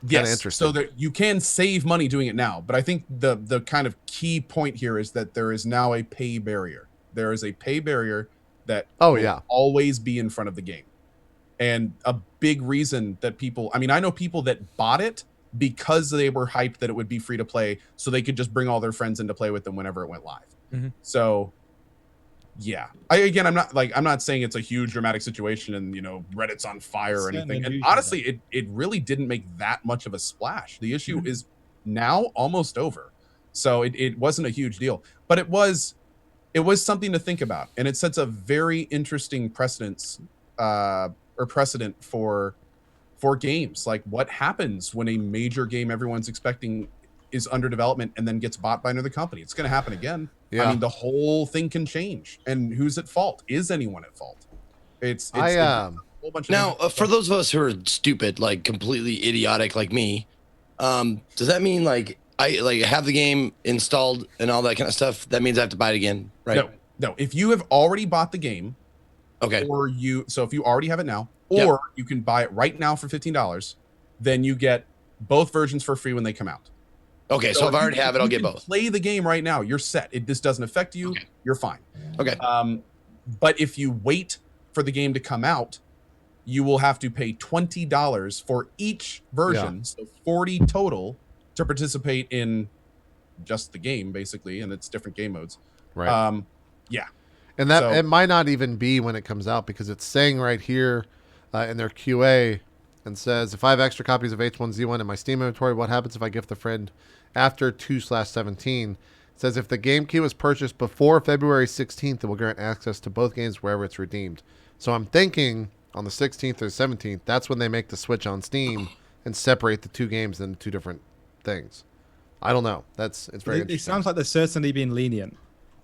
S3: yes.
S1: Interesting.
S3: So that you can save money doing it now, but I think the kind of key point here is that there is now a pay barrier. There is a pay barrier that will always be in front of the game. And a big reason that people, I mean, I know people that bought it because they were hyped that it would be free to play, so they could just bring all their friends in to play with them whenever it went live.
S2: Mm-hmm.
S3: So yeah, I'm not saying it's a huge dramatic situation and, you know, Reddit's on fire or anything. And honestly, it really didn't make that much of a splash. The issue is now almost over. So it wasn't a huge deal, but it was something to think about. And it sets a very interesting precedent for games. Like, what happens when a major game everyone's expecting is under development and then gets bought by another company? It's going to happen again.
S1: Yeah.
S3: I mean, the whole thing can change. And who's at fault? Is anyone at fault? It's a whole bunch of
S4: now, for those of us who are stupid, like completely idiotic like me, does that mean like I have the game installed and all that kind of stuff? That means I have to buy it again, right?
S3: No. If you have already bought the game,
S4: okay,
S3: so if you already have it now, or you can buy it right now for $15, then you get both versions for free when they come out.
S4: Okay, so if I already have it, I'll get both.
S3: Play the game right now. You're set. This doesn't affect you. Okay. You're fine.
S4: Okay.
S3: But if you wait for the game to come out, you will have to pay $20 for each version, so 40 total, to participate in just the game, basically, and it's different game modes.
S1: Right.
S3: Yeah.
S1: And that it might not even be when it comes out, because it's saying right here in their QA, and says, if I have extra copies of H1Z1 in my Steam inventory, what happens if I gift a friend after 2/17? It says, if the game key was purchased before February 16th, it will grant access to both games wherever it's redeemed. So I'm thinking on the 16th or 17th, that's when they make the switch on Steam and separate the two games into two different things. I don't know. It's very interesting.
S2: It sounds like they're certainly being lenient.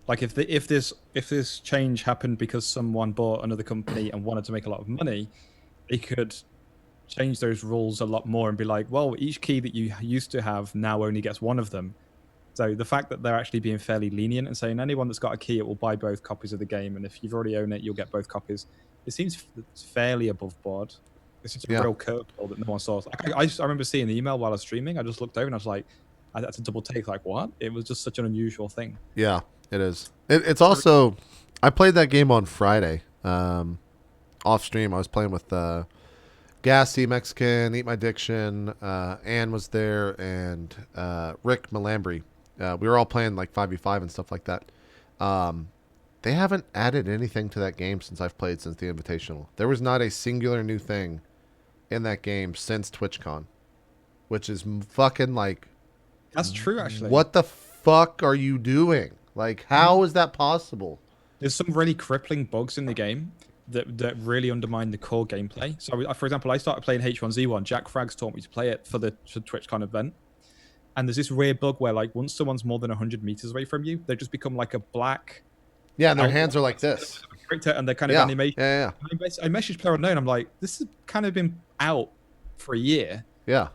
S2: Like if this change happened because someone bought another company and wanted to make a lot of money, they could change those rules a lot more and be like, well, each key that you used to have now only gets one of them. So the fact that they're actually being fairly lenient and saying anyone that's got a key, it will buy both copies of the game, and if you've already owned it, you'll get both copies. It seems fairly above board. It's just a real curveball that no one saw. I remember seeing the email while I was streaming. I just looked over and I was like, I had to double take. Like, what? It was just such an unusual thing.
S1: Yeah, it is. It's also, I played that game on Friday. Off stream, I was playing with Gassy Mexican, Eat My Diction, Ann was there, and Rick Malambry. We were all playing like 5v5 and stuff like that. They haven't added anything to that game since I've played since the Invitational. There was not a singular new thing in that game since TwitchCon, which is fucking like...
S2: That's true, actually.
S1: What the fuck are you doing? Like, how is that possible?
S2: There's some really crippling bugs in the game that really undermine the core gameplay. So, for example, I started playing H1Z1. Jack Frags taught me to play it for TwitchCon event. And there's this weird bug where, like, once someone's more than 100 meters away from you, they just become like a black...
S1: Yeah, and their hands are like this.
S2: And they're kind of animation.
S1: Yeah.
S2: I messaged Player Unknown. I'm like, this has kind of been out for a year.
S1: Yeah.
S2: Are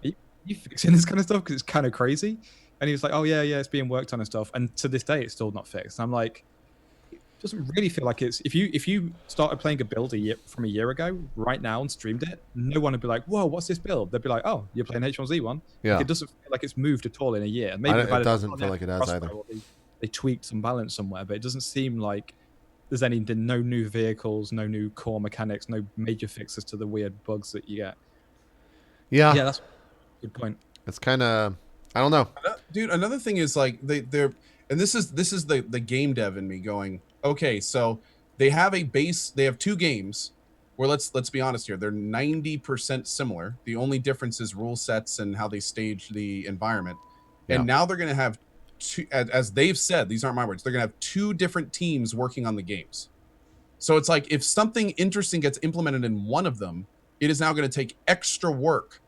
S2: you fixing this kind of stuff? Because it's kind of crazy. And he was like, oh, yeah, it's being worked on and stuff. And to this day, it's still not fixed. And I'm like, it doesn't really feel like it's... If you started playing a build from a year ago, right now, and streamed it, no one would be like, whoa, what's this build? They'd be like, oh, you're playing H1Z1?
S1: Yeah.
S2: It doesn't feel like it's moved at all in a year. Maybe
S1: it doesn't feel like it has either.
S2: They tweaked some balance somewhere, but it doesn't seem like there's no new vehicles, no new core mechanics, no major fixes to the weird bugs that you get.
S1: Yeah.
S2: Yeah, that's a good point.
S1: It's kind of... I don't know.
S3: Dude, another thing is like they're and this is the game dev in me going, okay, so they have they have two games where let's be honest here, they're 90% similar. The only difference is rule sets and how they stage the environment.
S1: Yeah.
S3: And now they're gonna have two, as they've said, these aren't my words, they're gonna have two different teams working on the games. So it's like if something interesting gets implemented in one of them, it is now going to take extra work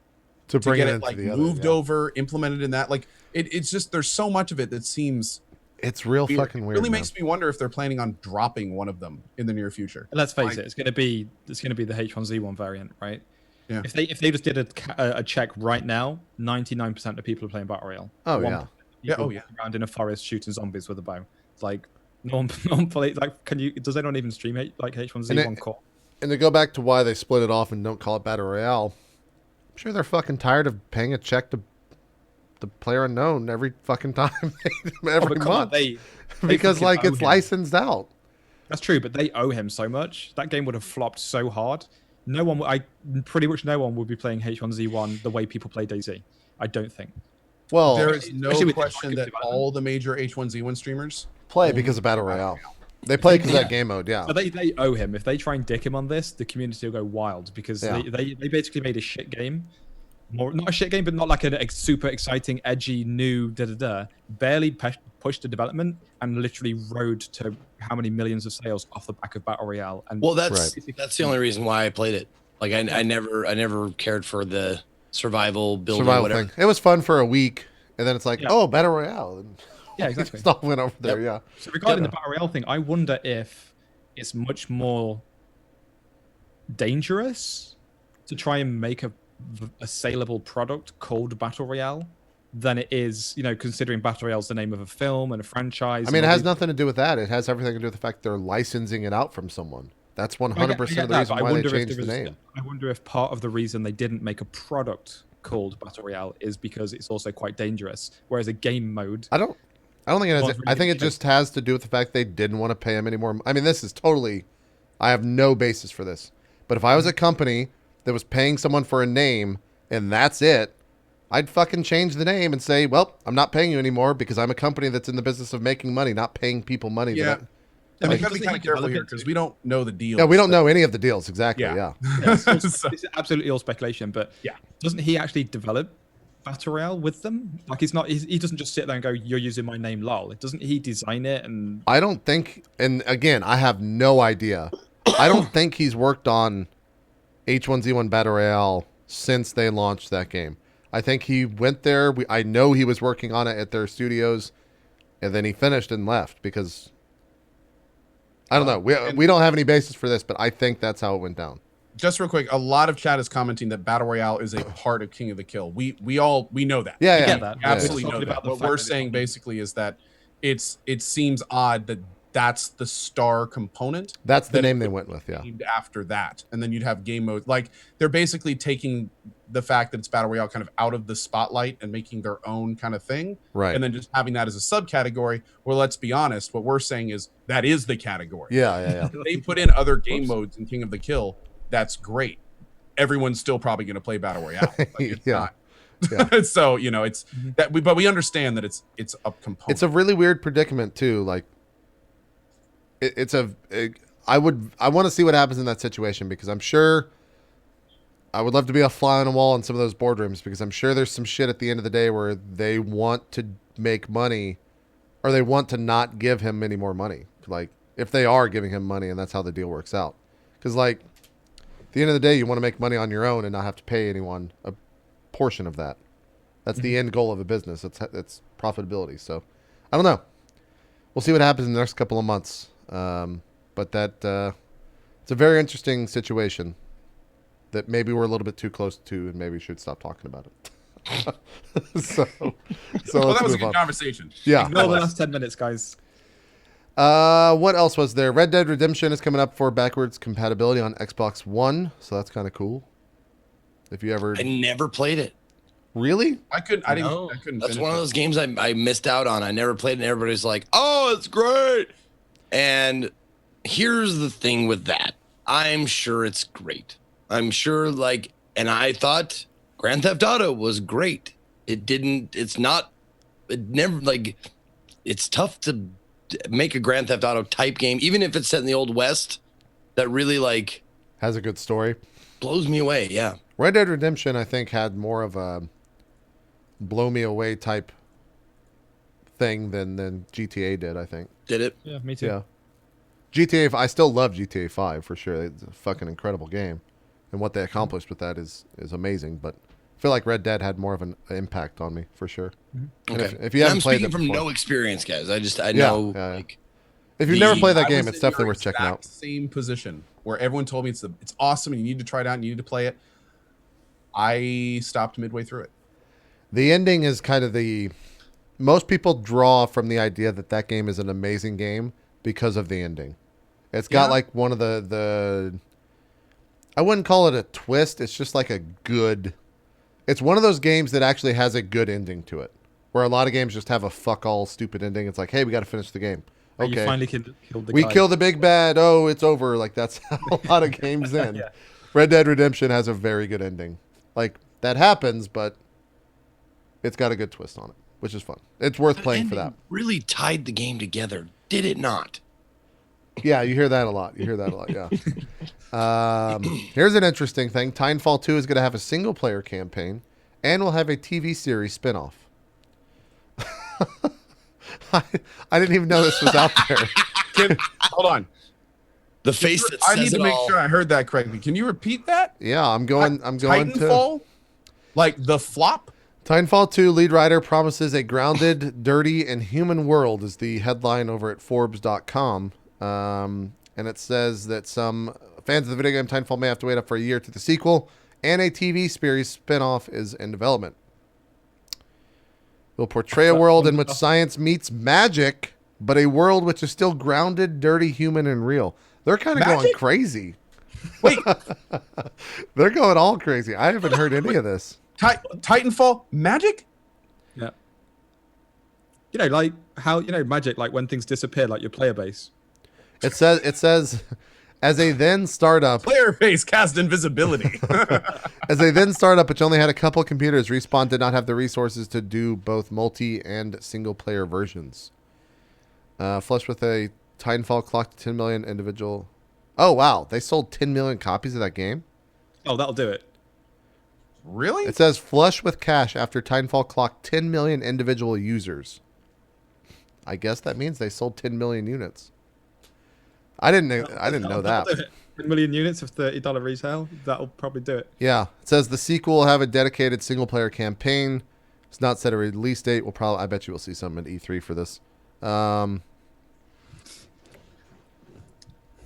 S1: To bring
S3: get
S1: it
S3: it
S1: into
S3: like
S1: the
S3: moved
S1: other, yeah.
S3: over, implemented in that. Like it's just there's so much of it that seems
S1: It's real
S3: weird.
S1: fucking
S3: It
S1: weird.
S3: really
S1: man.
S3: makes me wonder if they're planning on dropping one of them in the near future.
S2: Let's face
S3: Like-
S2: it, it's going to be the H1Z1 variant, right?
S3: Yeah.
S2: If they just did a check right now, 99% of people are playing Battle Royale.
S1: Oh,
S2: 1%
S1: yeah.
S2: of
S3: Yeah,
S2: people
S3: oh, yeah.
S2: walking around in a forest shooting zombies with a bow. It's like no one plays. Like, does anyone even stream like H1Z1 core?
S1: And to go back to why they split it off and don't call it Battle Royale, I'm sure they're fucking tired of paying a check to the player unknown every fucking time, every
S2: but come on,
S1: month.
S2: they
S1: Because
S2: fucking
S1: like
S2: owe
S1: it's
S2: him.
S1: licensed out.
S2: That's true, but they owe him so much. That game would have flopped so hard. Pretty much no one would be playing H1Z1 the way people play DayZ. I don't think.
S1: Well,
S3: There is no
S2: Especially with
S3: question
S2: interactive
S3: that
S2: development.
S3: all the major H1Z1 streamers
S1: play because of Battle Royale. They play because of that game mode, yeah.
S2: So they owe him. If they try and dick him on this, the community will go wild because
S1: Yeah.
S2: they basically made a shit game. Not a shit game, but not like a super exciting, edgy, new barely pushed the development and literally rode to how many millions of sales off the back of Battle Royale. And
S4: Well, that's the only reason why I played it. Like I never cared for the survival building,
S1: Survival
S4: whatever.
S1: thing. It was fun for a week, and then it's like,
S2: Yeah.
S1: oh, Battle Royale. And
S2: yeah, exactly.
S1: stuff went over there, yeah.
S2: So regarding the Battle Royale thing, I wonder if it's much more dangerous to try and make a saleable product called Battle Royale than it is, considering Battle Royale is the name of a film and a franchise.
S1: I mean, it has nothing to do with that. It has everything to do with the fact they're licensing it out from someone. That's 100% of the reason why they changed the name.
S2: I wonder if part of the reason they didn't make a product called Battle Royale is because it's also quite dangerous, whereas a game mode.
S1: I don't think it has.
S2: Well,
S1: I think it
S2: really-
S1: just has to do with the fact they didn't want to pay him anymore. I mean, this is totally. I have no basis for this. But if I was a company that was paying someone for a name and that's it, I'd fucking change the name and say, well, I'm not paying you anymore because I'm a company that's in the business of making money, not paying people money.
S3: Yeah.
S2: I
S3: we
S2: mean,
S3: gotta be
S2: doesn't
S3: kind
S2: he
S3: of careful
S2: develop
S3: here
S2: it
S3: because
S2: too?
S3: we don't know the deals.
S1: Yeah, we don't know any of the deals exactly.
S3: Yeah.
S1: Yeah.
S3: So-
S2: It's absolutely all speculation, but doesn't he actually develop Battle Royale with them? Like he doesn't just sit there and go, "You're using my name, lol." Doesn't he design it? And
S1: I don't think, and again, I have no idea. I don't think he's worked on H1Z1 Battle Royale since they launched that game. I think he went there. I know he was working on it at their studios, and then he finished and left because I don't know. We don't have any basis for this, but I think that's how it went down.
S3: just real quick, a lot of chat is commenting that Battle Royale is a part of King of the Kill. We know that.
S1: Yeah,
S2: I
S1: yeah.
S2: get that.
S3: We absolutely
S2: It's
S3: know
S2: talking
S3: that.
S2: about the
S3: What
S2: fact
S3: we're
S2: that it's
S3: saying
S2: not-
S3: basically is that it seems odd that that's the star component
S1: That's the
S3: Then
S1: name
S3: it
S1: they
S3: would
S1: went with. Yeah.
S3: named after that, and then you'd have game mode. Like they're basically taking the fact that it's Battle Royale kind of out of the spotlight and making their own kind of thing,
S1: Right.
S3: and then just having that as a subcategory. Well, let's be honest. What we're saying is that is the category.
S1: Yeah, yeah, yeah.
S3: If they put in other game modes in King of the Kill, that's great. Everyone's still probably going to play Battle Royale. Like, it's
S1: Yeah.
S3: not. So it's that. But we understand that it's a component.
S1: It's a really weird predicament too. Like, I want to see what happens in that situation because I'm sure I would love to be a fly on a wall in some of those boardrooms because I'm sure there's some shit at the end of the day where they want to make money or they want to not give him any more money. Like, if they are giving him money and that's how the deal works out. Because, like, at the end of the day, you want to make money on your own and not have to pay anyone a portion of that. That's the end goal of a business. It's profitability. So, I don't know. We'll see what happens in the next couple of months. But it's a very interesting situation that maybe we're a little bit too close to and maybe we should stop talking about it. so
S3: well,
S1: let's
S3: that was a
S1: move
S3: good
S1: on.
S3: conversation.
S1: Yeah.
S2: Ignore the last 10 minutes, guys.
S1: What else was there? Red Dead Redemption is coming up for backwards compatibility on Xbox One, so that's kind of cool. If you ever
S4: I never played it.
S1: really,
S3: I couldn't. I couldn't.
S4: That's
S3: finish
S4: one of
S3: it.
S4: those games I missed out on. I never played it, and everybody's like, "Oh, it's great." And here's the thing with that. I'm sure it's great. I'm sure, and I thought Grand Theft Auto was great. It didn't. It's not. It never like. It's tough to make a Grand Theft Auto type game, even if it's set in the Old West. That really like
S1: Has a good story.
S4: blows me away. Yeah.
S1: Red Dead Redemption, I think, had more of a blow me away type thing than GTA did, I think.
S4: Did it?
S2: Yeah, me too.
S1: Yeah. GTA, I still love GTA 5 for sure. It's a fucking incredible game. And what they accomplished with that is amazing. But I feel like Red Dead had more of an impact on me for sure. And
S4: Okay.
S1: if you
S4: And
S1: haven't
S4: I'm
S1: played
S4: speaking
S1: it
S4: from
S1: before,
S4: no experience, guys. I
S1: Yeah,
S4: know
S1: yeah.
S4: like
S1: if you've never played that
S3: I
S1: game,
S3: was
S1: it's
S3: in your
S1: definitely worth checking out.
S3: exact Same position where everyone told me it's awesome and you need to try it out and you need to play it. I stopped midway through it.
S1: The ending is kind of most people draw from the idea that game is an amazing game because of the ending. It's got
S3: Yeah.
S1: like one of the I wouldn't call it a twist. It's just like it's one of those games that actually has a good ending to it. Where a lot of games just have a fuck all stupid ending. It's like, hey, we got to finish the game.
S2: And you
S1: Okay.
S2: finally killed the
S1: We
S2: guy.
S1: kill the big bad. Oh, it's over. Like that's how a lot of games end.
S2: Yeah.
S1: Red Dead Redemption has a very good ending. Like that happens, but it's got a good twist on it, which is fun. It's worth playing for that.
S4: Really tied the game together, did it not?
S1: Yeah, you hear that a lot. Yeah. Here's an interesting thing. Titanfall 2 is going to have a single player campaign and will have a TV series spinoff. I didn't even know this was out there.
S3: Hold on.
S4: The face that
S3: I
S4: says
S3: need to
S4: it
S3: make
S4: all.
S3: sure I heard that correctly. Can you repeat that?
S1: Yeah, I'm going to
S3: Titanfall? Like the flop?
S1: Titanfall 2 lead writer promises a grounded, dirty, and human world is the headline over at Forbes.com. And it says that some fans of the video game Titanfall may have to wait up for a year to the sequel, and a TV series spinoff is in development. Will portray a world in which science meets magic, but a world which is still grounded, dirty, human, and real. They're kind of going
S3: Magic?
S1: crazy.
S3: Wait,
S1: They're going all crazy. I haven't heard any of this.
S3: Titanfall magic?
S2: Yeah. You know, like how magic, like when things disappear, like your player base.
S1: It says as a then startup,
S3: Player base cast invisibility.
S1: which only had a couple computers, Respawn did not have the resources to do both multi and single player versions. Flush with a Titanfall clocked 10 million individual. Oh wow, they sold 10 million copies of that game.
S2: Oh, that'll do it.
S3: Really?
S1: It says flush with cash after Titanfall clocked 10 million individual users. I guess that means they sold 10 million units. I didn't know that.
S2: That'll do it. 10 million units of $30 retail. That'll probably do it.
S1: Yeah, it says the sequel will have a dedicated single player campaign. It's not set a release date. I bet you will see something at E3 for this. I'm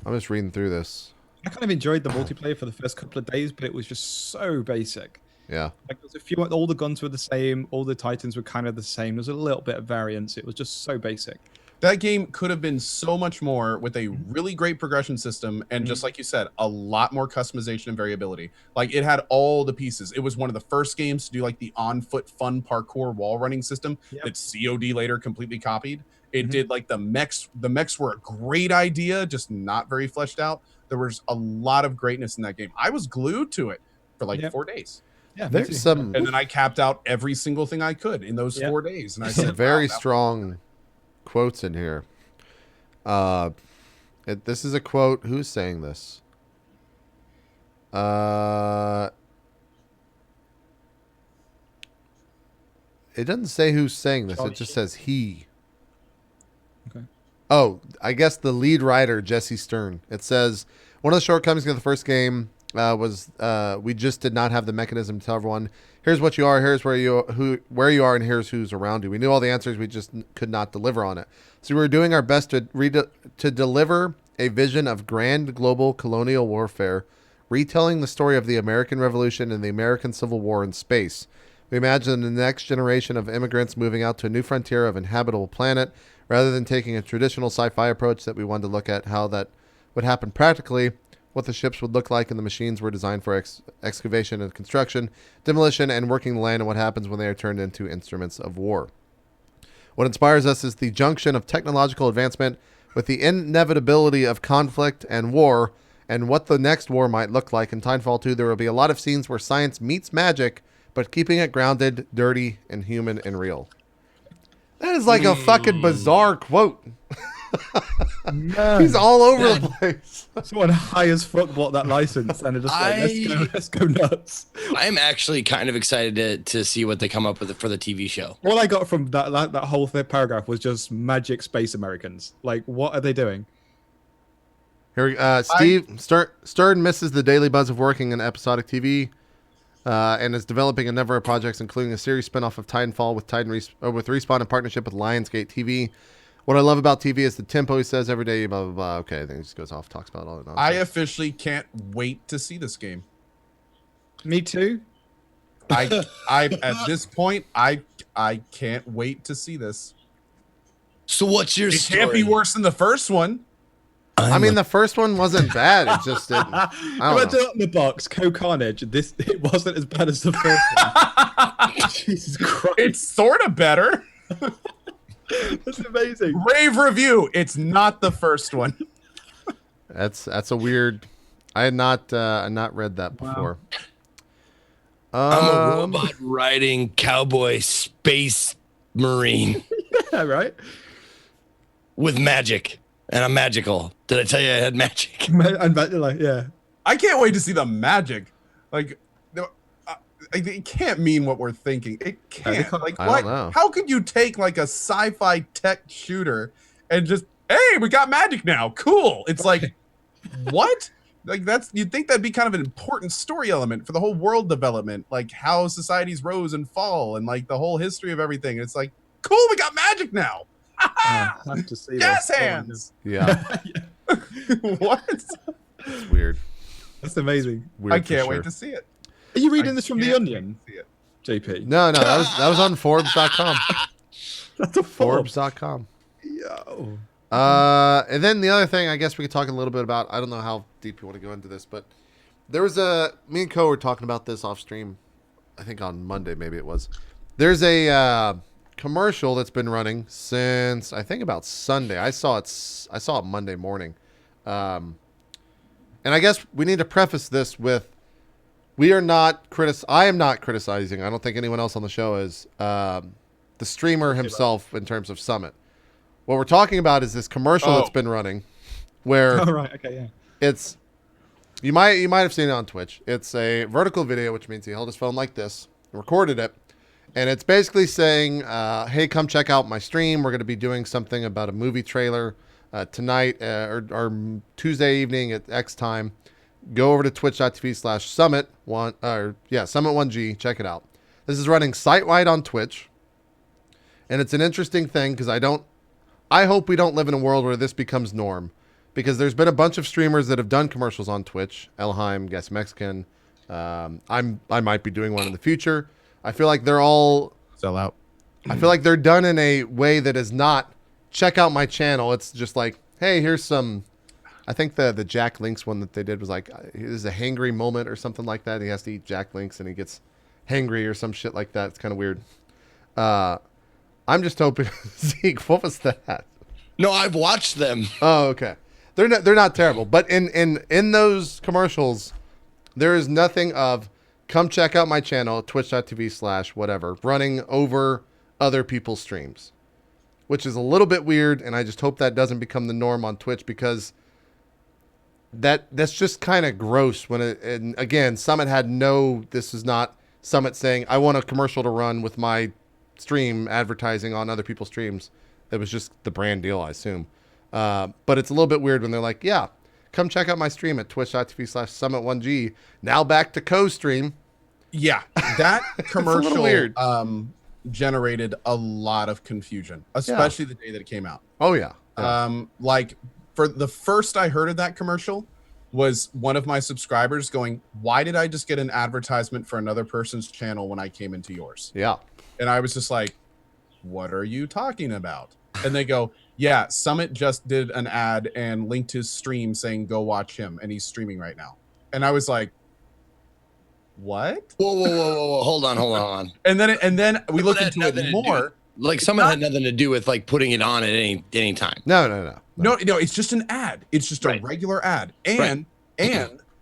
S1: just reading through this.
S2: I kind of enjoyed the multiplayer for the first couple of days, but it was just so basic.
S1: Yeah.
S2: Like there was a few, all the guns were the same, all the Titans were kind of the same. There was a little bit of variance. It was just so basic.
S3: That game could have been so much more with a really great progression system and just like you said, a lot more customization and variability. Like it had all the pieces. It was one of the first games to do like the on-foot fun parkour wall running system that COD later completely copied. It did like the mechs. The mechs were a great idea, just not very fleshed out. There was a lot of greatness in that game. I was glued to it for like 4 days.
S2: Yeah,
S1: There's some
S3: And then I capped out every single thing I could in those 4 days. And I said,
S1: very
S3: wow, that-
S1: strong quotes in here. This is a quote. Who's saying this? It doesn't say who's saying this. It just says he.
S2: Okay.
S1: Oh, I guess the lead writer, Jesse Stern. It says, one of the shortcomings of the first game was we just did not have the mechanism to tell everyone, here's what you are, here's where you are, and here's who's around you. We knew all the answers, we just could not deliver on it. So we were doing our best to deliver a vision of grand global colonial warfare, retelling the story of the American Revolution and the American Civil War in space. We imagined the next generation of immigrants moving out to a new frontier of inhabitable planet, rather than taking a traditional sci-fi approach that we wanted to look at how that would happen practically, what the ships would look like, and the machines were designed for excavation and construction, demolition, and working the land, and what happens when they are turned into instruments of war. What inspires us is the junction of technological advancement with the inevitability of conflict and war, and what the next war might look like. In Titanfall 2, there will be a lot of scenes where science meets magic, but keeping it grounded, dirty, and human and real. That is like a fucking bizarre quote.
S2: Man.
S1: He's all over the place.
S2: Someone high as fuck bought that license and they're just like, let's go nuts.
S4: I'm actually kind of excited to see what they come up with for the TV show.
S2: All I got from that whole paragraph was just magic space Americans. Like, what are they doing?
S1: Here, Steve Stern misses the daily buzz of working in episodic TV, and is developing a number of projects, including a series spinoff of Titanfall with with Respawn in partnership with Lionsgate TV. What I love about TV is the tempo. He says every day, blah blah blah. Okay, then he just goes off, talks about all that nonsense.
S3: I officially can't wait to see this game.
S2: Me too.
S3: I at this point, I can't wait to see this.
S4: So what's your
S3: It
S4: story?
S3: can't be worse than the first one.
S1: I mean, the first one wasn't bad. It just didn't. I don't know.
S2: In the box, CohhCarnage. It wasn't as bad as the first one. Jesus Christ.
S3: It's sort of better.
S2: That's amazing.
S3: Rave review. It's not the first one.
S1: That's a weird. I had not read that before.
S4: I'm a robot riding cowboy space marine
S2: Yeah, right?
S4: with magic, and I'm magical. Did I tell you I had magic?
S2: And like, yeah.
S3: I can't wait to see the magic. Like, it can't mean what we're thinking. It can't. Like,
S1: I
S3: what?
S1: don't know.
S3: How could you take like a sci-fi tech shooter and just, hey, we got magic now. Cool. It's like, what? Like you'd think that'd be kind of an important story element for the whole world development, like how societies rose and fall, and like the whole history of everything. It's like, cool, we got magic now.
S2: I have to see
S3: Yes,
S2: this.
S3: hands.
S1: Yeah,
S3: What?
S1: it's weird.
S2: That's amazing.
S1: Weird
S3: I
S1: for
S3: can't
S1: sure.
S3: wait to see it.
S2: Are you reading
S3: I
S2: this from The
S3: can't
S2: Onion,
S3: wait to see it.
S2: JP?
S1: No, that was on Forbes.com.
S2: That's a Forbes.
S1: Forbes.com.
S2: Yo.
S1: And then the other thing, I guess we could talk a little bit about. I don't know how deep you want to go into this, but there was me and Co were talking about this off stream. I think on Monday, maybe it was. There's a commercial that's been running since I think about Sunday. I saw it Monday morning, and I guess we need to preface this with I am not criticizing. I don't think anyone else on the show is the streamer himself in terms of Summit. What we're talking about is this commercial that's been running, where
S2: Oh, right. Okay, yeah.
S1: it's you might have seen it on Twitch. It's a vertical video, which means he held his phone like this, recorded it, and it's basically saying, "Hey, come check out my stream. We're going to be doing something about a movie trailer tonight or Tuesday evening at X time. Go over to twitch.tv/summit1G. Check it out. This is running site-wide on Twitch, and it's an interesting thing because I hope we don't live in a world where this becomes norm, because there's been a bunch of streamers that have done commercials on Twitch. Elheim, Guess Mexican. I might be doing one in the future. I feel like they're all
S3: Sell out.
S1: I feel like they're done in a way that is not check out my channel. It's just like, hey, here's some. I think the Jack Links one that they did was like, this is a hangry moment or something like that. He has to eat Jack Links and he gets hangry or some shit like that. It's kind of weird. I'm just hoping. Zeke, what was that?
S4: No, I've watched them.
S1: Oh, okay. They're not terrible, but in those commercials, there is nothing of come check out my channel, twitch.tv/whatever, running over other people's streams, which is a little bit weird, and I just hope that doesn't become the norm on Twitch, because that's just kind of gross when and again, Summit had this is not Summit saying I want a commercial to run with my stream advertising on other people's streams. It was just the brand deal, I assume. But it's a little bit weird when they're like, yeah, come check out my stream at twitch.tv/summit1G. Now back to co-stream.
S3: Yeah, that commercial
S1: weird.
S3: Generated a lot of confusion, especially the day that it came out.
S1: Oh, yeah.
S3: Like, for the first I heard of that commercial was one of my subscribers going, why did I just get an advertisement for another person's channel when I came into yours?
S1: Yeah.
S3: And I was just like, what are you talking about? And they go, yeah, Summit just did an ad and linked his stream saying, go watch him. And he's streaming right now. And I was like, what?
S4: Whoa. Hold on.
S3: And then we looked into
S4: nothing
S3: it
S4: to
S3: more.
S4: Like, Summit had nothing to do with like putting it on at any time.
S1: No.
S3: No, it's just an ad. It's just a regular ad. And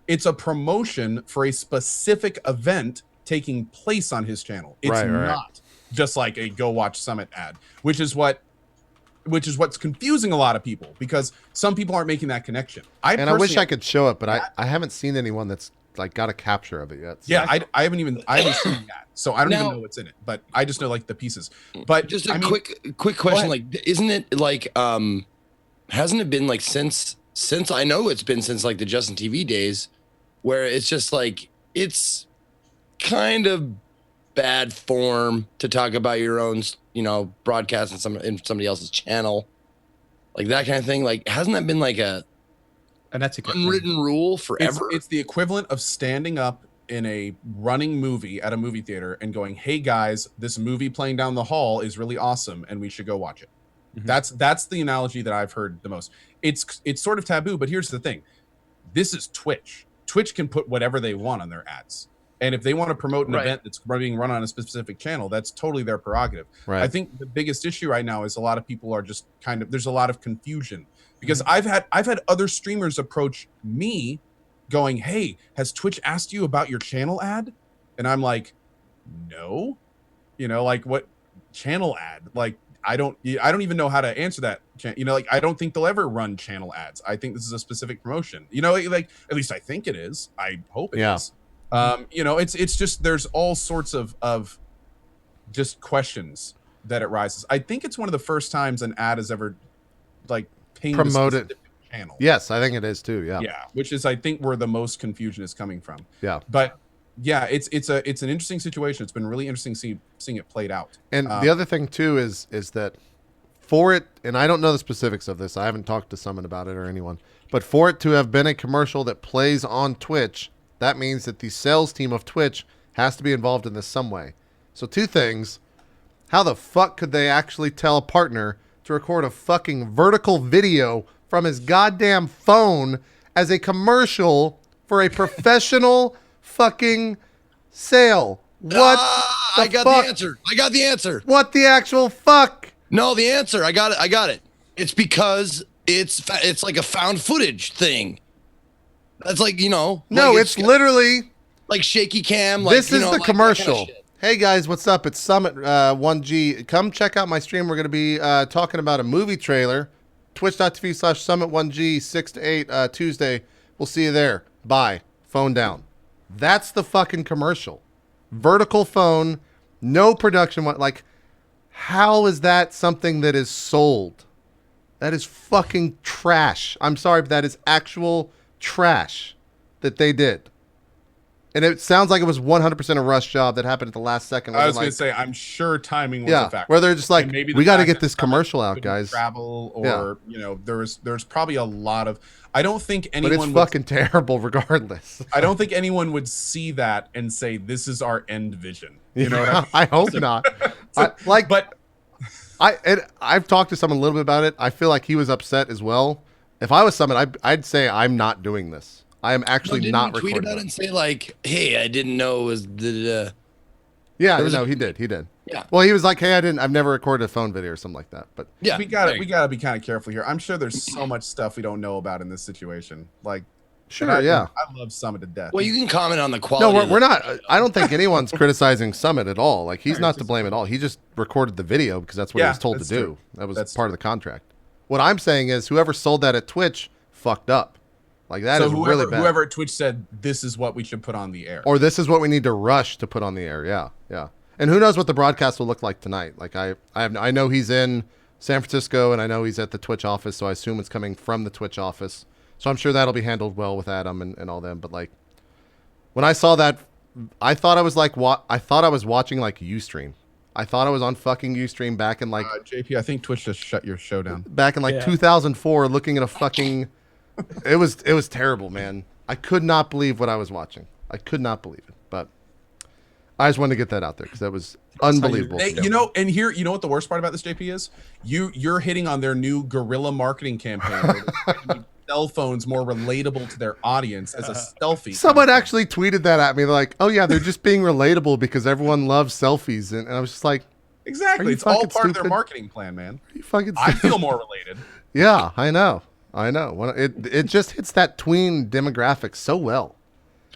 S3: it's a promotion for a specific event taking place on his channel. It's
S1: Right.
S3: not just like a Go Watch Summit ad, which is what's confusing a lot of people, because some people aren't making that connection.
S1: I wish I could show it, but I haven't seen anyone that's like got a capture of it yet. So.
S3: Yeah, I haven't seen that, so I don't even know what's in it. But I just know like the pieces. But
S4: just a quick question, like, isn't it like hasn't it been like since I know it's been since like the Justin TV days, where it's just like it's kind of bad form to talk about your own, broadcast in somebody else's channel, like that kind of thing. Like, hasn't that been like an
S2: etiquette
S4: unwritten rule forever?
S3: It's the equivalent of standing up in a running movie at a movie theater and going, "Hey guys, this movie playing down the hall is really awesome, and we should go watch it." Mm-hmm. That's the analogy that I've heard the most. It's sort of taboo, but here's the thing: this is Twitch. Twitch can put whatever they want on their ads. And if they want to promote an event that's being run on a specific channel, that's totally their prerogative. Right. I think the biggest issue right now is a lot of people are just there's a lot of confusion, because I've had other streamers approach me going, "Hey, has Twitch asked you about your channel ad?" And I'm like, "No." Like, what channel ad? Like, I don't even know how to answer that. Like, I don't think they'll ever run channel ads. I think this is a specific promotion. Like, at least I think it is. I hope it is. It's just, there's all sorts of just questions that it rises. I think it's one of the first times an ad has ever like promoted channel.
S1: Yes, I think it is too. Yeah.
S3: Yeah, which is, I think, where the most confusion is coming from.
S1: Yeah.
S3: But yeah, it's an interesting situation. It's been really interesting seeing it played out.
S1: And the other thing too is that for it, and I don't know the specifics of this, I haven't talked to Summit about it or anyone, but for it to have been a commercial that plays on Twitch, that means that the sales team of Twitch has to be involved in this some way. So two things: how the fuck could they actually tell a partner to record a fucking vertical video from his goddamn phone as a commercial for a professional fucking sale? What?
S4: I got the answer.
S1: What the actual fuck?
S4: No, the answer. I got it. It's because it's like a found footage thing. That's like,
S1: No, it's literally
S4: like shaky cam. Like,
S1: this is the commercial. Kind of, hey guys, what's up? It's Summit 1G. Come check out my stream. We're going to be talking about a movie trailer. Twitch.tv/Summit1G 6 to 8 Tuesday. We'll see you there. Bye. Phone down. That's the fucking commercial. Vertical phone, no production. Like, how is that something that is sold? That is fucking trash. I'm sorry, but that is actual trash that they did. And it sounds like it was 100% a rush job that happened at the last second.
S3: I was going to say, I'm sure timing was a factor.
S1: Where they're just like, we got to get this commercial out, guys.
S3: Travel, or there's probably a lot of. I don't think anyone.
S1: But it's fucking terrible, regardless.
S3: I don't think anyone would see that and say, "This is our end vision." You know what I mean?
S1: I hope not. I've talked to someone a little bit about it. I feel like he was upset as well. If I was someone, I'd say I'm not doing this. I am actually not recording.
S4: Tweet about it and say like, "Hey, I didn't know it was the."
S1: Yeah, no, he did.
S4: Yeah.
S1: Well, he was like, "Hey, I've never recorded a phone video or something like that." But
S3: yeah, we got to be kind of careful here. I'm sure there's so much stuff we don't know about in this situation. Like,
S1: sure, I
S3: love Summit to death.
S4: Well, you can comment on the quality.
S1: No, we're not. I don't think anyone's criticizing Summit at all. Like, he's not to blame at all. He just recorded the video because that's what he was told to do.
S3: True.
S1: That was part of the contract. What I'm saying is, whoever sold that at Twitch fucked up. Like, that is really bad.
S3: Whoever at Twitch said this is what we should put on the air,
S1: or this is what we need to rush to put on the air. Yeah. And who knows what the broadcast will look like tonight? Like, I know he's in San Francisco, and I know he's at the Twitch office, so I assume it's coming from the Twitch office. So I'm sure that'll be handled well with Adam and all them. But like, when I saw that, I thought I was like, I thought I was watching like Ustream. I thought I was on fucking Ustream back in like
S3: JP. I think Twitch just shut your show down.
S1: Back in like 2004, looking at a fucking. It was terrible, man. I could not believe what I was watching. I could not believe it. But I just wanted to get that out there because that was unbelievable.
S3: And here, you know what the worst part about this, JP, is? You're hitting on their new guerrilla marketing campaign. Where they're making cell phones more relatable to their audience as a selfie.
S1: Someone actually tweeted that at me. They're like, "Oh yeah, they're just being relatable because everyone loves selfies," and I was just like,
S3: "Exactly, it's all part of their marketing plan, man."
S1: Are you fucking
S3: I feel more related.
S1: Yeah, I know. It just hits that tween demographic so well.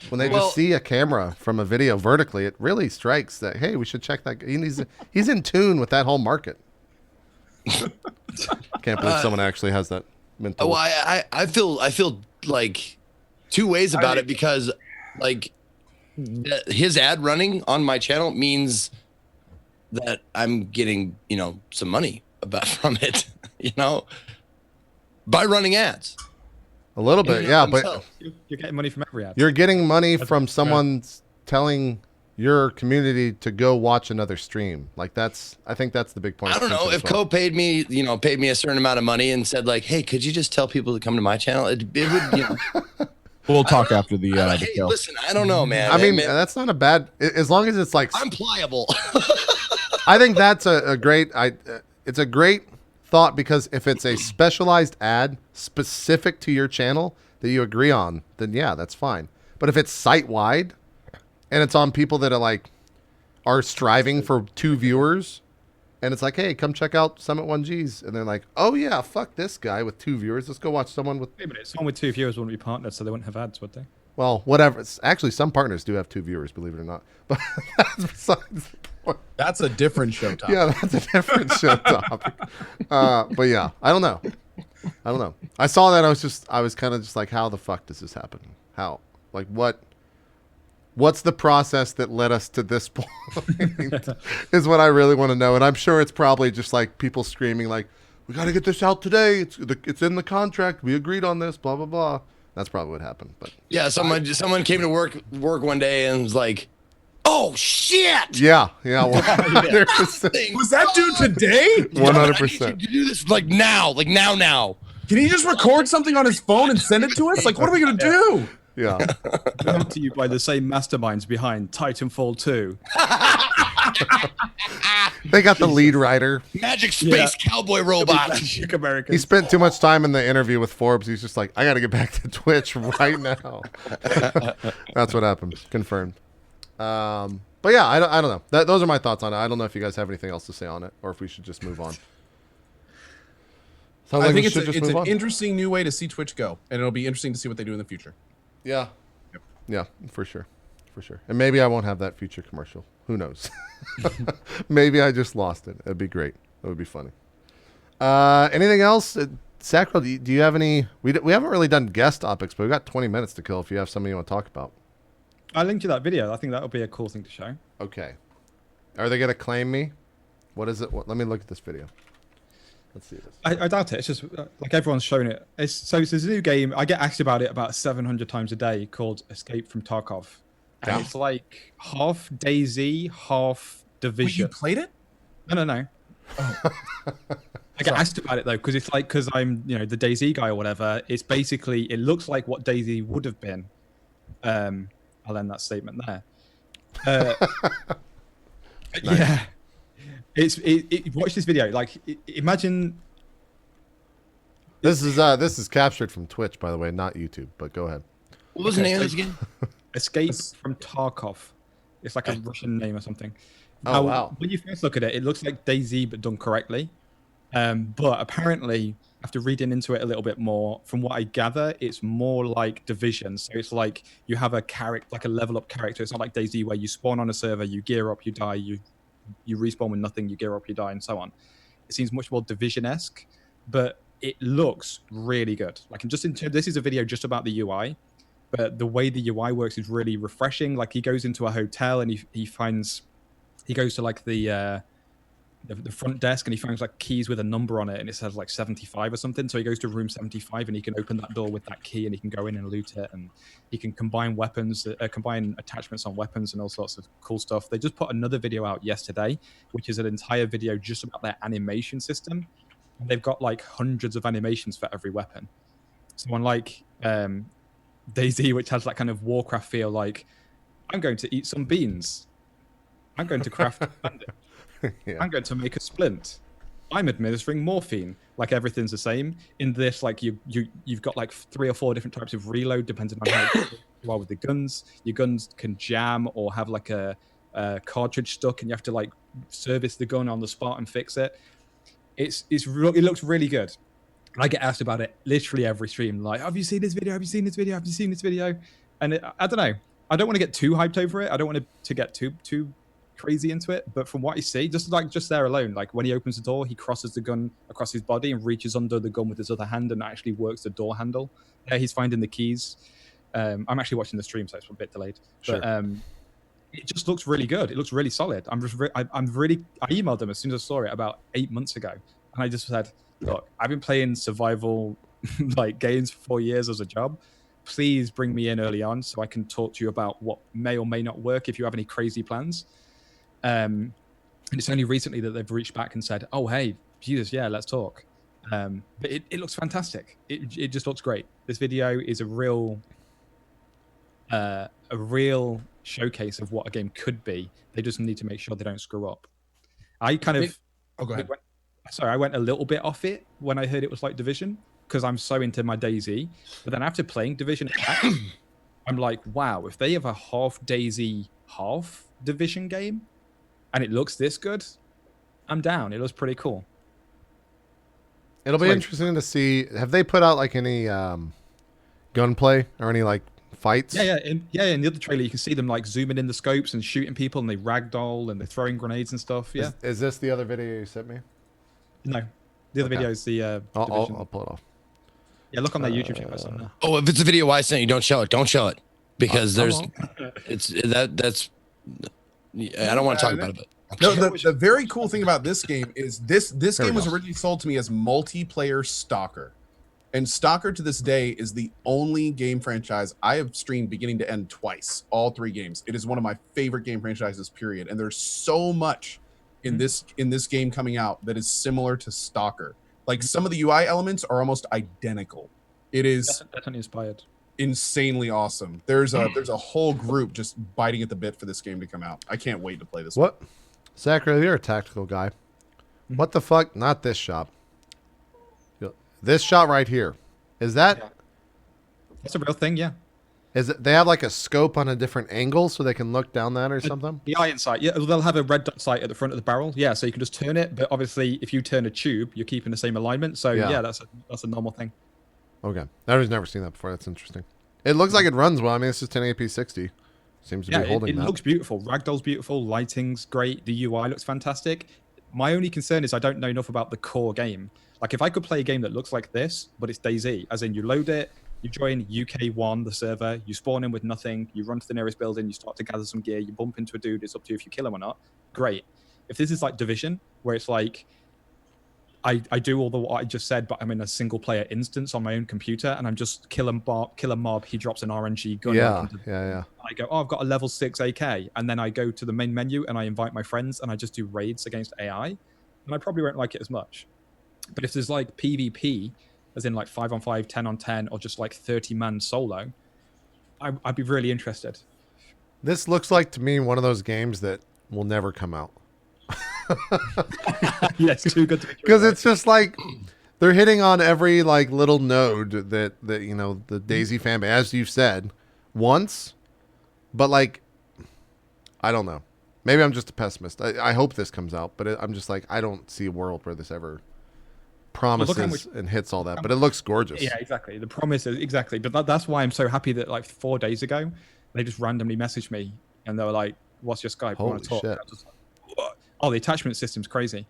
S1: When they
S4: Well-
S1: just see a camera from a video vertically, it really strikes that, hey, we should check that. He's in tune with that whole market. Can't believe someone actually has that mental.
S4: Well, I feel like two ways about it, because like his ad running on my channel means that I'm getting, some money from it, by running ads.
S1: A little bit, yeah, but
S4: Himself.
S2: You're getting money from every ad.
S1: you're getting money from someone telling your community to go watch another stream. Like I think that's the big point.
S4: I don't know if
S1: Co
S4: paid me a certain amount of money and said like, hey, could you just tell people to come to my channel? It would,
S3: We'll talk after the
S4: hey,
S3: show.
S4: listen, I don't know, man.
S1: I mean,
S4: Man,
S1: that's not a bad, as long as it's like,
S4: I'm pliable.
S1: I think that's a great, it's a great thought, because if it's a specialized ad specific to your channel that you agree on, then yeah, that's fine. But if it's site wide and it's on people that are striving for 2 viewers, and it's like, hey, come check out Summit 1G's, and they're like, oh yeah, fuck this guy with 2 viewers, let's go watch someone with,
S2: Wait a minute, someone with 2 viewers wouldn't be partnered, so they wouldn't have ads, would they?
S1: well, whatever. Actually, some partners do have 2 viewers, believe it or not, but that's besides the point.
S3: That's a different show topic.
S1: Yeah, that's a different show topic. But yeah, I don't know. I saw that. I was kind of just like, how the fuck does this happen? How? Like, what's the process that led us to this point? Is what I really want to know. And I'm sure it's probably just like people screaming like, we got to get this out today. It's in the contract. We agreed on this, blah, blah, blah. That's probably what happened. But
S4: Yeah, someone came to work one day and was like, "Oh shit!"
S1: yeah, 100%.
S3: Was that dude today?
S1: 100%.
S4: I need you to do this like now.
S3: Can he just record something on his phone and send it to us? Like, what are we gonna do?
S1: Yeah.
S2: Brought to you by the same masterminds behind Titanfall 2.
S1: They got the lead writer.
S4: Magic space cowboy robot.
S2: Magic American.
S1: He spent too much time in the interview with Forbes. He's just like, I got to get back to Twitch right now. That's what happened. Confirmed. But yeah, I don't know. Those are my thoughts on it. I don't know if you guys have anything else to say on it, or if we should just move on. Sounds
S3: I
S1: like
S3: think
S1: we
S3: it's
S1: should just
S3: an
S1: move on.
S3: interesting new way to see Twitch go, and it'll be interesting to see what they do in the future.
S1: Yeah. Yeah, for sure. And maybe I won't have that future commercial. Who knows? Maybe I just lost it. It'd be great. It would be funny. Anything else? Sacro, do you have any? We haven't really done guest topics, but we've got 20 minutes to kill if you have something you want to talk about.
S2: I linked you that video. I think that would be a cool thing to show.
S1: Okay. Are they going to claim me? What is it? Let me look at this video. Let's see this.
S2: I doubt it. It's just like everyone's shown it. So it's a new game. I get asked about it about 700 times a day called Escape from Tarkov. And
S1: Yeah.
S2: it's like half DayZ, half
S3: Wait,
S2: Division.
S3: you played it?
S2: No. I get asked about it though, because it's like, because I'm, the DayZ guy or whatever. It's basically, it looks like what DayZ would have been. I'll end that statement there. Yeah. Watch this video. Like, imagine.
S1: This is captured from Twitch, by the way, not YouTube. But go ahead.
S4: What was the name of this again?
S2: Escape from Tarkov. It's like a Russian name or something.
S1: Oh,
S2: Now,
S1: wow.
S2: when you first look at it, it looks like DayZ but done correctly. But apparently, after reading into it a little bit more, from what I gather, it's more like Division. So it's like you have a character, like a level up character. It's not like DayZ where you spawn on a server, you gear up, you die, you respawn with nothing, you gear up, you die, and so on. It seems much more Division-esque, but it looks really good. Like, this is a video just about the UI, but the way the UI works is really refreshing. Like, he goes into a hotel and he goes to like the front desk and he finds like keys with a number on it, and it says like 75 or something. So he goes to room 75 and he can open that door with that key and he can go in and loot it, and he can combine weapons, combine attachments on weapons and all sorts of cool stuff. They just put another video out yesterday, which is an entire video just about their animation system. And they've got like hundreds of animations for every weapon. So unlike DayZ, which has that kind of Warcraft feel, like, I'm going to eat some beans. I'm going to craft a bandage.
S1: Yeah.
S2: I'm going to make a splint. I'm administering morphine. Like, everything's the same. In this, like, you've got like 3 or 4 different types of reload depending on how you are with the guns. Your guns can jam or have like a cartridge stuck, and you have to like service the gun on the spot and fix it. It looks really good. I get asked about it literally every stream. Like, have you seen this video? Have you seen this video? Have you seen this video? And I don't know. I don't want to get too hyped over it. I don't want to get too crazy into it. But from what I see, just there alone, like when he opens the door, he crosses the gun across his body and reaches under the gun with his other hand and actually works the door handle. He's finding the keys. I'm actually watching the stream, so it's a bit delayed.
S1: Sure.
S2: But it just looks really good. It looks really solid. I emailed them as soon as I saw it about 8 months ago, and I just said, look, I've been playing survival like games for 4 years as a job. Please bring me in early on so I can talk to you about what may or may not work if you have any crazy plans. And it's only recently that they've reached back and said, oh, hey, Jesus, yeah, let's talk. But it looks fantastic. It just looks great. This video is a real showcase of what a game could be. They just need to make sure they don't screw up. I kind of...
S3: Oh, go ahead.
S2: I went a little bit off it when I heard it was like Division, because I'm so into my DayZ. But then after playing Division, I'm like, wow, if they have a half DayZ, half Division game, and it looks this good, I'm down. It looks pretty cool.
S1: It'll be interesting to see. Have they put out like any gunplay or any like fights?
S2: Yeah. In the other trailer, you can see them like zooming in the scopes and shooting people, and they ragdoll and they're throwing grenades and stuff. Yeah.
S1: Is this the other video you sent me?
S2: No, the other video is the.
S1: I'll pull it off.
S2: Yeah, look on their YouTube channel. Somewhere.
S4: Oh, if it's a video I sent you, don't show it. Don't show it because I don't want to talk about it.
S3: No, the very cool thing about this game is this game was originally sold to me as multiplayer Stalker. And Stalker to this day is the only game franchise I have streamed beginning to end twice, all 3 games. It is one of my favorite game franchises, period. And there's so much in this game coming out that is similar to Stalker. Like some of the UI elements are almost identical. It is
S2: definitely inspired.
S3: Insanely awesome. There's a whole group just biting at the bit for this game to come out. I can't wait to play this.
S1: What? Zachary, you're a tactical guy. What the fuck? Not this shop. This shot right here. Is that?
S2: Yeah. That's a real thing, yeah.
S1: Is it? They have like a scope on a different angle so they can look down that or something?
S2: The iron sight, yeah. They'll have a red dot sight at the front of the barrel, yeah. So you can just turn it, but obviously, if you turn a tube, you're keeping the same alignment. So yeah, that's a normal thing.
S1: Okay, I've never seen that before. That's interesting. It looks like it runs well. I mean, this is 1080p 60. Seems to be holding
S2: it looks beautiful. Ragdoll's beautiful. Lighting's great. The UI looks fantastic. My only concern is I don't know enough about the core game. Like if I could play a game that looks like this, but it's DayZ, as in you load it, you join UK1, the server, you spawn in with nothing, you run to the nearest building, you start to gather some gear, you bump into a dude, it's up to you if you kill him or not. Great. If this is like Division, where it's like, I do all the what I just said, but I'm in a single player instance on my own computer, and I'm just kill a mob, he drops an RNG gun.
S1: Yeah.
S2: I go, oh, I've got a level 6 AK, and then I go to the main menu and I invite my friends and I just do raids against AI, and I probably won't like it as much. But if there's like PvP, as in like 5-on-5, 10-on-10, or just like 30-man solo, I'd be really interested.
S1: This looks like to me one of those games that will never come out.
S2: Yeah, it's too good to be true.
S1: Because it's just like they're hitting on every like little node that you know the DayZ fan base, as you've said, once. But like, I don't know. Maybe I'm just a pessimist. I hope this comes out, but I'm just like I don't see a world where this ever promises and hits all that. But it looks gorgeous.
S2: Yeah, exactly. The promise is exactly. But that's why I'm so happy that like 4 days ago, they just randomly messaged me and they were like, "What's your Skype?
S1: Holy
S2: want to talk?"
S1: shit.
S2: Oh, the attachment system's crazy.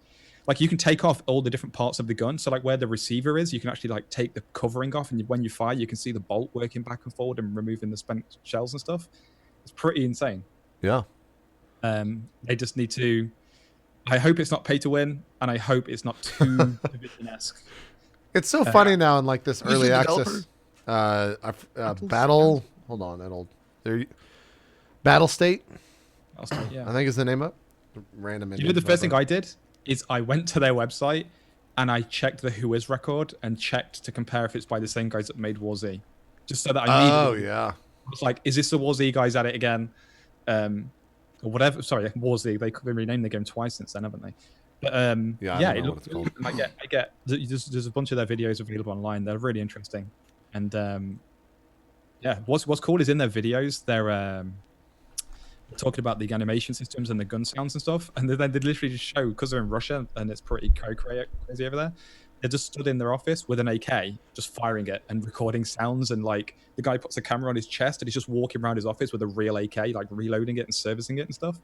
S2: Like you can take off all the different parts of the gun. So like where the receiver is, you can actually like take the covering off, and when you fire, you can see the bolt working back and forward and removing the spent shells and stuff. It's pretty insane.
S1: Yeah.
S2: They just need to. I hope it's not pay to win, and I hope it's not too Division-esque.
S1: It's so funny now in like this early access. Battle. Hold on, that old. Battle State.
S2: Yeah.
S1: I think is the name of it. Random.
S2: You know, the first thing I did is I went to their website and I checked the Who Is record and checked to compare if it's by the same guys that made War Z, just so that I knew.
S1: Oh yeah.
S2: It's like, is this the War Z guys at it again, or whatever? Sorry, War Z. They've renamed the game twice since then, haven't they? But it looks. I get. There's a bunch of their videos available online. They're really interesting, and what's cool is in their videos they're talking about the animation systems and the gun sounds and stuff, and then they literally just show, because they're in Russia and it's pretty crazy over there, They're just stood in their office with an AK, just firing it and recording sounds. And like the guy puts a camera on his chest and he's just walking around his office with a real AK, like reloading it and servicing it and stuff.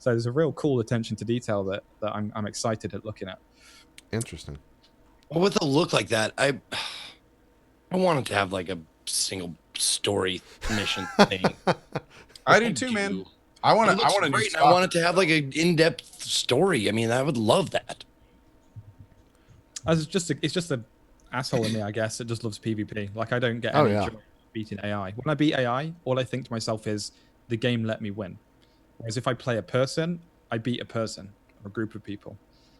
S2: So there's a real cool attention to detail that I'm excited at looking at.
S1: Interesting.
S4: Well, with a look like that, I want it to have like a single story mission thing.
S3: I do too, man. I want to.
S4: I want it to have like an in-depth story. I mean, I would love that.
S2: It's just a asshole in me, I guess. It just loves PvP. Like I don't get any joy beating AI. When I beat AI, all I think to myself is the game let me win. Whereas if I play a person, I beat a person or a group of people.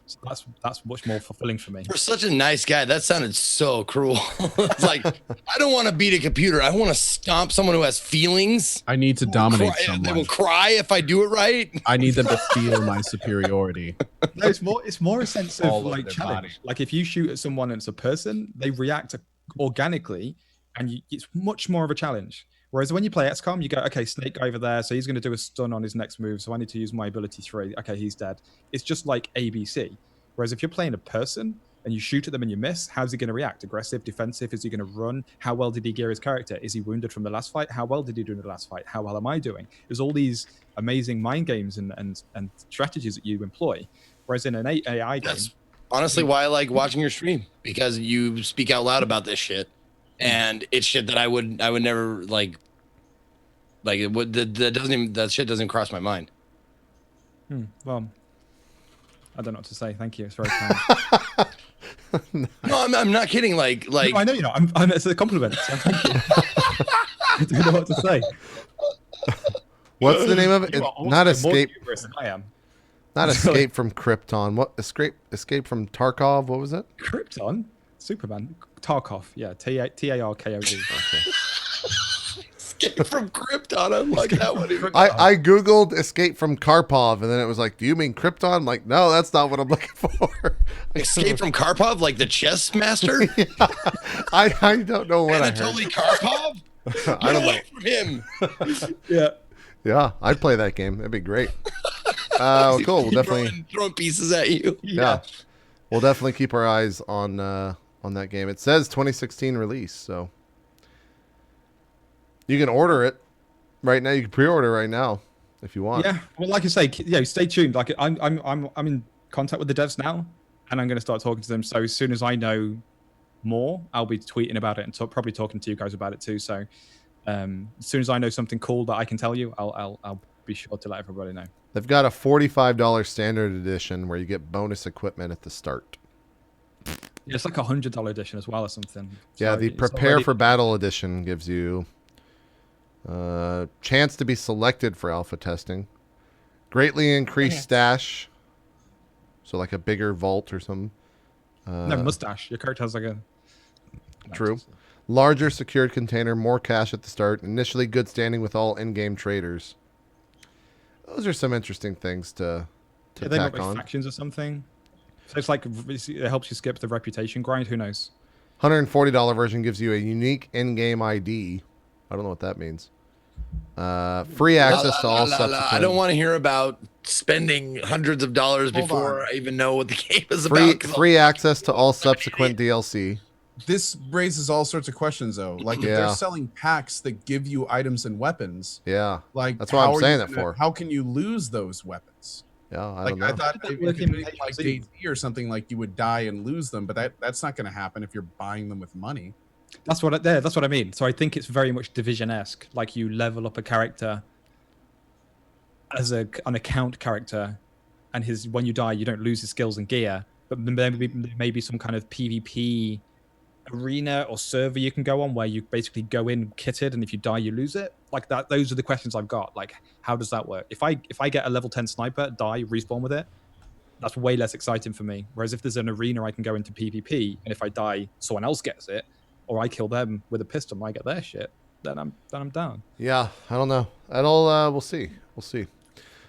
S2: So that's much more fulfilling for me.
S4: You're such a nice guy. That sounded so cruel. It's like, I don't want to beat a computer. I want to stomp someone who has feelings.
S3: I need to dominate someone.
S4: They will cry if I do it right.
S3: I need them to feel my superiority.
S2: No, it's more a sense of
S3: All
S2: like
S3: their
S2: challenge.
S3: body.
S2: Like if you shoot at someone and it's a person, they react organically, and it's much more of a challenge. Whereas when you play XCOM, you go, okay, Snake over there, so he's going to do a stun on his next move, so I need to use my ability 3. Okay, he's dead. It's just like ABC. Whereas if you're playing a person and you shoot at them and you miss, how's he going to react? Aggressive, defensive? Is he going to run? How well did he gear his character? Is he wounded from the last fight? How well did he do in the last fight? How well am I doing? There's all these amazing mind games and strategies that you employ. Whereas in an AI game...
S4: That's honestly why I like watching your stream, because you speak out loud about this shit. And it's shit that I would never like it would that shit doesn't cross my mind.
S2: Well, I don't know what to say. Thank you. It's very kind.
S4: No, I'm not kidding. Like
S2: No, I know you're not. It's a compliment. So thank you. I don't know what to say.
S1: What's the name of it?
S2: You are
S1: It's
S2: also
S1: not
S2: more
S1: Escape.
S2: humorous than I am.
S1: Not Escape from Krypton. What? Escape from Tarkov. What was it?
S2: Krypton? Superman? Tarkov. Yeah. Tarkov.
S1: Okay.
S4: Escape from Krypton. I like that one.
S1: I googled Escape from Karpov, and then it was like, "Do you mean Krypton?" I'm like, no, that's not what I'm looking for.
S4: Escape from Karpov, like the chess master.
S1: Yeah. I don't know what
S4: Anatoly Karpov.
S1: I don't know.
S4: Away from him.
S2: Yeah.
S1: Yeah, I'd play that game. That'd be great. Cool. We'll definitely
S4: throwing pieces at you.
S1: yeah. We'll definitely keep our eyes on that game. It says 2016 release, so you can order it right now. You can pre-order right now if you want.
S2: Yeah. Well, like I say, stay tuned. Like I'm in contact with the devs now, and I'm going to start talking to them. So as soon as I know more, I'll be tweeting about it and probably talking to you guys about it too. So as soon as I know something cool that I can tell you, I'll be sure to let everybody know.
S1: They've got a $45 standard edition where you get bonus equipment at the start.
S2: Yeah, it's like $100 edition as well or something.
S1: Yeah,
S2: So
S1: the
S2: it's
S1: Prepare
S2: already-
S1: for Battle edition gives you chance to be selected for alpha testing. Greatly increased stash. So like a bigger vault or something.
S2: no mustache. Your character has like a
S1: True. Larger secured container, more cash at the start. Initially good standing with all in-game traders. Those are some interesting things to
S2: Yeah, they
S1: tack
S2: got like
S1: on.
S2: factions or something. So it's like it helps you skip the reputation grind. Who knows?
S1: $140 version gives you a unique in-game ID. I don't know what that means. Free access to all subsequent.
S4: I don't want to hear about spending hundreds of dollars before I even know what the game is
S1: free
S4: about.
S1: free access to all subsequent DLC.
S3: This raises all sorts of questions, though. Like, if
S1: Yeah.
S3: they're selling packs that give you items and weapons,
S1: Yeah,
S3: like
S1: That's what
S3: how
S1: I'm
S3: are
S1: saying
S3: you
S1: it
S3: gonna-
S1: for.
S3: How can you lose those weapons?
S1: yeah. I
S3: Like,
S1: don't know.
S3: I thought
S2: How did
S3: if
S2: that work
S3: it
S2: in
S3: was like
S2: DayZ?
S3: DayZ or something, like you would die and lose them, but that's not going to happen if you're buying them with money.
S2: That's what I mean. So I think it's very much Division-esque. Like you level up a character as an account character, and when you die, you don't lose his skills and gear. But maybe some kind of PvP arena or server you can go on where you basically go in kitted, and if you die, you lose it. Like that. Those are the questions I've got. Like, how does that work? If I get a level 10 sniper, die, respawn with it, that's way less exciting for me. Whereas if there's an arena I can go into PvP, and if I die, someone else gets it, or I kill them with a pistol and I get their shit, then I'm down.
S1: Yeah, I don't know. We'll see. We'll see.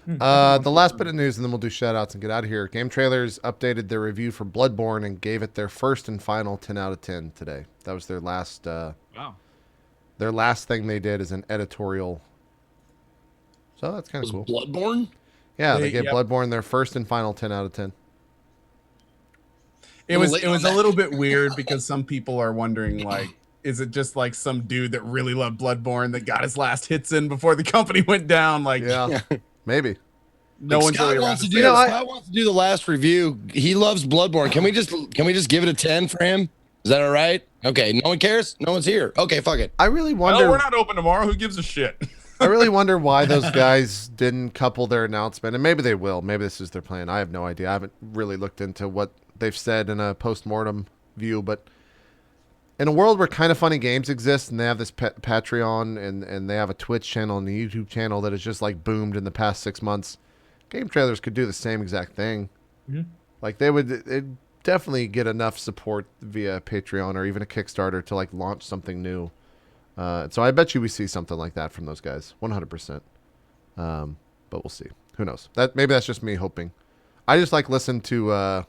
S1: The last bit of news, and then we'll do shout-outs and get out of here. Game Trailers updated their review for Bloodborne and gave it their first and final 10 out of 10 today. That was their last
S2: Wow.
S1: their last thing they did as an editorial. So that's kind of cool.
S4: Bloodborne?
S1: Yeah, they gave
S3: Yep.
S1: Bloodborne their first and final 10 out of 10.
S3: It was a little bit weird because some people are wondering, like, is it just like some dude that really loved Bloodborne that got his last hits in before the company went down? Like,
S1: Yeah, maybe.
S3: no one's
S4: Scott
S3: really around
S4: wants
S3: to
S4: to
S3: say
S4: do.
S3: that.
S4: Scott wants to do the last review. He loves Bloodborne. Can we just give it a 10 for him? Is that all right? Okay. No one cares. No one's here. Okay. Fuck it.
S1: I really
S3: Well,
S1: wonder.
S3: we're not open tomorrow. Who gives a shit?
S1: I really wonder why those guys didn't couple their announcement, and maybe they will. Maybe this is their plan. I have no idea. I haven't really looked into what they've said in a post-mortem view, but in a world where Kind of Funny Games exists and they have this Patreon and they have a Twitch channel and a YouTube channel that has just like boomed in the past 6 months, game trailers could do the same exact thing.
S3: Mhm.
S1: Like they'd definitely get enough support via Patreon or even a Kickstarter to like launch something new. So I bet you we see something like that from those guys, 100%. But we'll see. Who knows? Maybe that's just me hoping. I just like listen to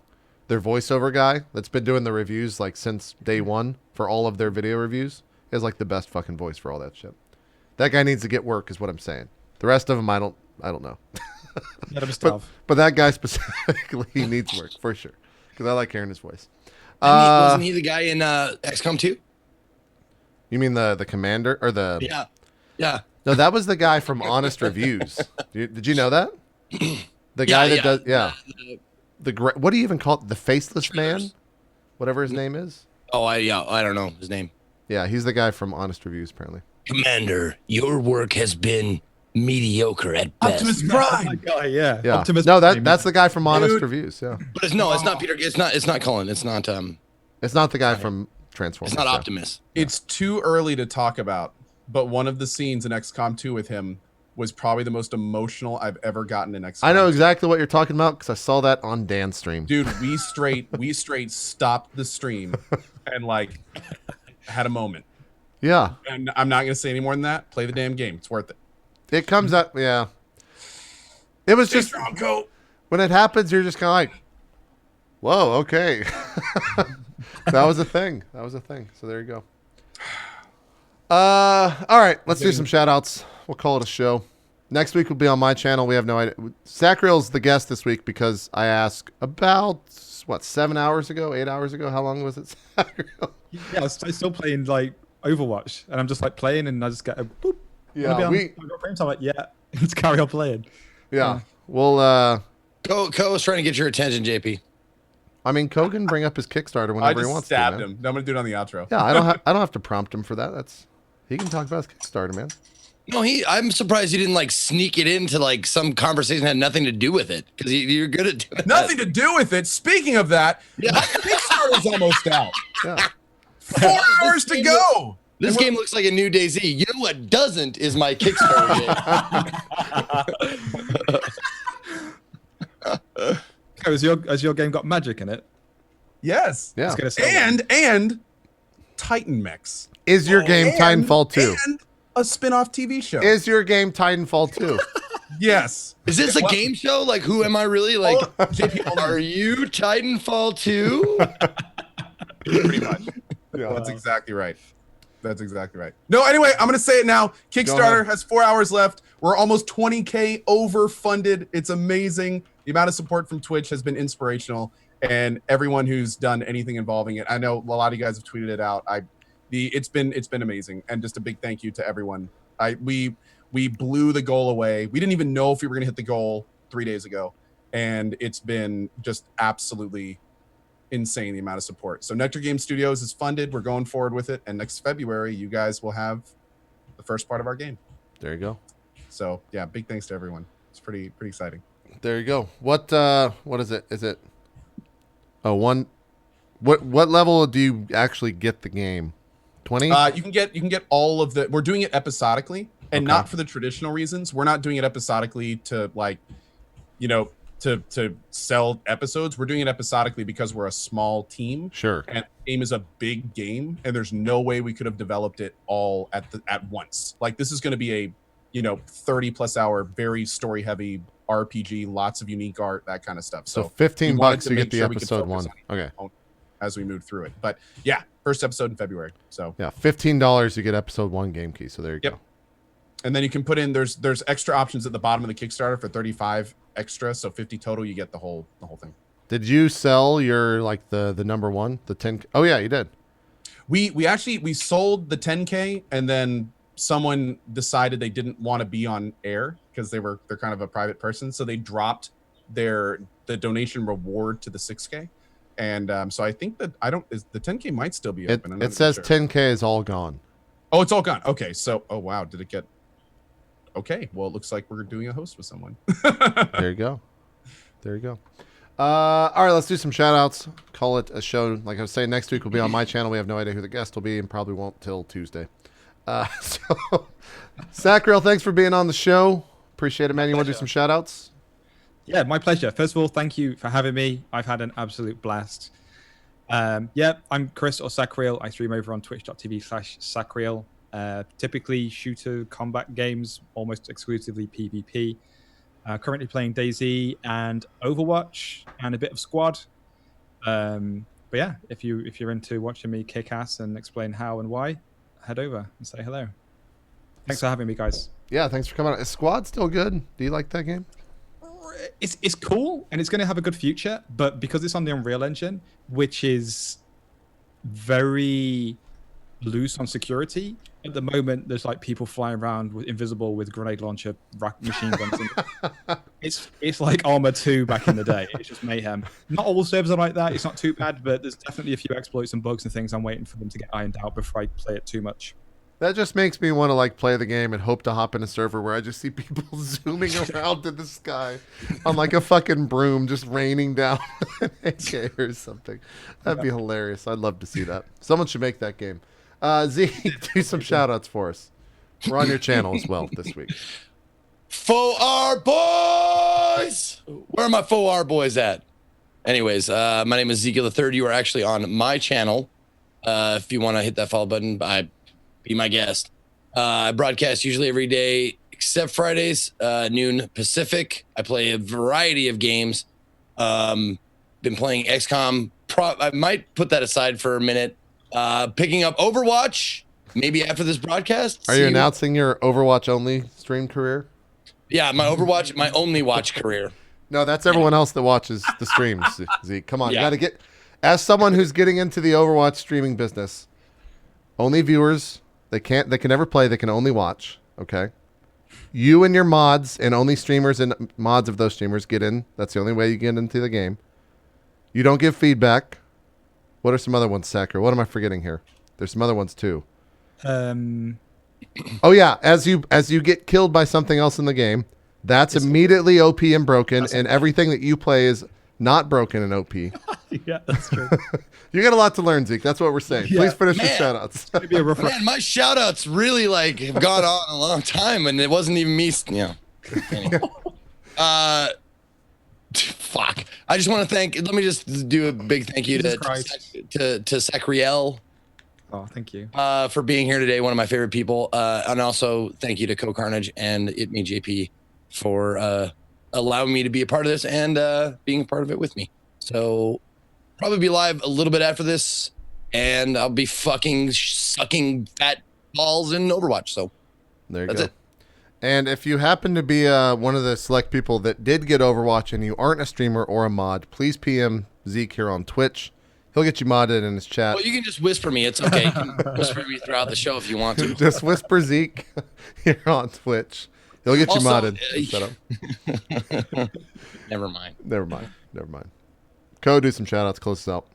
S1: their voiceover guy that's been doing the reviews like since day one for all of their video reviews. He has like the best fucking voice for all that shit. That guy needs to get work, is what I'm saying. The rest of them, I don't know.
S2: Let him starve.
S1: But that guy specifically needs work for sure because I like hearing his voice.
S4: Wasn't he the guy in XCOM 2?
S1: You mean the commander or the?
S4: Yeah. Yeah.
S1: No, that was the guy from Honest Reviews. Did you know that? The guy that does, yeah. What do you even call it? The Faceless Man? Whatever his name is?
S4: Oh, I don't know his name.
S1: Yeah, he's the guy from Honest Reviews, apparently.
S4: Commander, your work has been mediocre at best.
S3: Optimus
S2: Oh
S3: Prime.
S2: my God, yeah.
S1: Yeah.
S2: Optimus
S1: No,
S2: Prime.
S1: that's the guy from Honest
S3: Dude.
S1: Reviews, yeah.
S4: But it's not Peter. It's not Cullen. It's not
S1: It's not the guy from Transformers.
S4: It's not
S1: yeah.
S4: Optimus.
S3: It's too early to talk about, but one of the scenes in XCOM 2 with him was probably the most emotional I've ever gotten in XCOM.
S1: I know exactly what you're talking about because I saw that on Dan's stream.
S3: Dude, we straight stopped the stream and like had a moment.
S1: Yeah.
S3: And I'm not gonna say any more than that. Play the damn game. It's worth it.
S1: It comes up, yeah. It was just, when it happens, you're just kind of like, whoa, okay. That was a thing. So there you go. All right, let's do some shout outs. We'll call it a show. Next week will be on my channel. We have no idea. Sacriel's the guest this week because I asked about, 7 hours ago, 8 hours ago? How long was it, Sacriel?
S2: Yeah, I'm still playing like Overwatch, and I'm just like playing, and I just get a boop.
S1: Yeah,
S2: I've got frames. I'm like, yeah, let's carry on playing.
S1: Yeah. Well,
S4: Co was trying to get your attention, JP.
S1: I mean, Ko can bring up his Kickstarter
S3: I
S1: whenever he
S3: just
S1: wants
S3: stabbed
S1: to. Man.
S3: him. I'm gonna do it on the outro.
S1: Yeah, I don't have to prompt him for that. He can talk about his Kickstarter, man.
S4: No, I'm surprised you didn't like sneak it into like some conversation that had nothing to do with it because you're good at doing
S3: Nothing to do with it. Speaking of that,
S4: Yeah.
S3: my Kickstarter's almost out.
S1: Yeah.
S3: 4 hours to go.
S4: This game looks like a new DayZ. You know what doesn't is my Kickstarter game.
S2: Has your game got magic in it?
S3: Yes.
S1: Yeah.
S2: I was gonna say,
S3: And Titan Mechs.
S1: Is your game Titanfall 2?
S3: And a spin-off TV show.
S1: Is your game Titanfall 2?
S3: Yes.
S4: Is this a game show? Like, who am I really? Like,
S3: JP,
S4: are you Titanfall 2?
S3: pretty much.
S1: Yeah.
S3: That's exactly right. No, anyway, I'm going to say it now. Kickstarter has 4 hours left. We're almost 20K overfunded. It's amazing. The amount of support from Twitch has been inspirational, and everyone who's done anything involving it. I know a lot of you guys have tweeted it out. It's been amazing, and just a big thank you to everyone. We blew the goal away. We didn't even know if we were going to hit the goal 3 days ago, and it's been just absolutely insane, the amount of support. So Nectar Game Studios is funded. We're going forward with it, and next February you guys will have the first part of our game.
S1: There you go.
S3: So yeah, big thanks to everyone. It's pretty exciting.
S1: There you go. What is it? Is it what level do you actually get the game? 20?
S3: You can get all of the. We're doing it episodically, and
S1: Okay.
S3: not for the traditional reasons. We're not doing it episodically to to sell episodes. We're doing it episodically because we're a small team,
S1: Sure.
S3: and the game is a big game, and there's no way we could have developed it all at once. Like, this is going to be a 30+ hour, very story heavy RPG, lots of unique art, that kind of stuff.
S1: So
S3: So
S1: $15
S3: we wanted to
S1: you
S3: make
S1: get the
S3: sure we could
S1: episode
S3: focus
S1: 1.
S3: on
S1: Okay.
S3: as we move through it. But yeah, first episode in February. So
S1: Yeah, $15 you get episode 1 game key. So there you
S3: Yep.
S1: go.
S3: and then you can put in there's extra options at the bottom of the Kickstarter for 35 extra, so 50 total. You get the whole thing.
S1: Did you sell your like the number one, the 10? Oh yeah, you did.
S3: We actually sold the 10K, and then someone decided they didn't want to be on air because they're kind of a private person, so they dropped the donation reward to the 6K. And so I think that the 10K might still be open. I'm not
S1: It says
S3: sure.
S1: 10K is all gone.
S3: Oh, it's all gone. Okay, so oh wow, did it get? Okay, well it looks like we're doing a host with someone.
S1: There you go. There you go. All right, let's do some shout outs. Call it a show. Like I was saying, next week will be on my channel. We have no idea who the guest will be and probably won't till Tuesday. So, Sacriel, thanks for being on the show. Appreciate it, man. You want to do some shout outs?
S2: Yeah, my pleasure. First of all, thank you for having me. I've had an absolute blast. Yeah, I'm Chris or Sacriel. I stream over on twitch.tv/Sacriel. Typically shooter combat games, almost exclusively PvP. Currently playing DayZ and Overwatch and a bit of Squad. But yeah, if you're into watching me kick ass and explain how and why, head over and say hello. Thanks for having me, guys.
S1: Yeah, thanks for coming on. Is Squad still good? Do you like that game?
S2: It's cool and it's going to have a good future, but because it's on the Unreal Engine, which is very loose on security at the moment, there's like people flying around with invisible with grenade launcher machine guns. It's like Arma 2 back in the day. It's just mayhem. Not all servers are like that. It's not too bad, but there's definitely a few exploits and bugs and things I'm waiting for them to get ironed out before I play it too much.
S1: That just makes me want to like play the game and hope to hop in a server where I just see people zooming around to the sky on like a fucking broom, just raining down an AK or something. That'd be hilarious. I'd love to see that. Someone should make that game. Z, do some shout outs for us. We're on your channel as well this week.
S4: Faux R boys! Where are my faux R boys at? Anyways, my name is Ezekiel III. You are actually on my channel. If you want to hit that follow button, be my guest. I broadcast usually every day except Fridays, noon Pacific. I play a variety of games. Been playing XCOM. I might put that aside for a minute. Picking up Overwatch, maybe after this broadcast.
S1: Are you announcing your Overwatch only stream career?
S4: Yeah, my Overwatch, my only watch career.
S1: No, that's everyone else that watches the streams, Zeke. Come on, you got to get... As someone who's getting into the Overwatch streaming business, only viewers, they can never play, they can only watch, okay? You and your mods and only streamers and mods of those streamers get in. That's the only way you get into the game. You don't give feedback. What are some other ones, Sacker? What am I forgetting here? There's some other ones too. Oh yeah, as you get killed by something else in the game, that's immediately OP and broken, and everything that you play is not broken and OP.
S2: Yeah, that's true.
S1: You got a lot to learn, Zeke. That's what we're saying.
S2: Yeah.
S1: Please finish your
S4: Man.
S1: shout-outs.
S2: Maybe a rough
S4: Man, my shout outs really like have gone on a long time, and it wasn't even me. Yeah. Anyway. Fuck. I just want to let me just do a big thank you to Sacriel
S2: Oh, thank you.
S4: for being here today, one of my favorite people. And also thank you to CohhCarnage and itmeJP for allowing me to be a part of this and being a part of it with me. So probably be live a little bit after this, and I'll be fucking sucking fat balls in Overwatch. So
S1: There you
S4: that's
S1: go.
S4: it.
S1: And if you happen to be one of the select people that did get Overwatch and you aren't a streamer or a mod, please PM Zeke here on Twitch. He'll get you modded in his chat.
S4: Well, you can just whisper me. It's okay. You can whisper me throughout the show if you want to.
S1: Just whisper Zeke here on Twitch. He'll get you
S4: Also,
S1: modded. Set up.
S4: Never mind.
S1: Never mind. Co, do some shout outs. Close this out.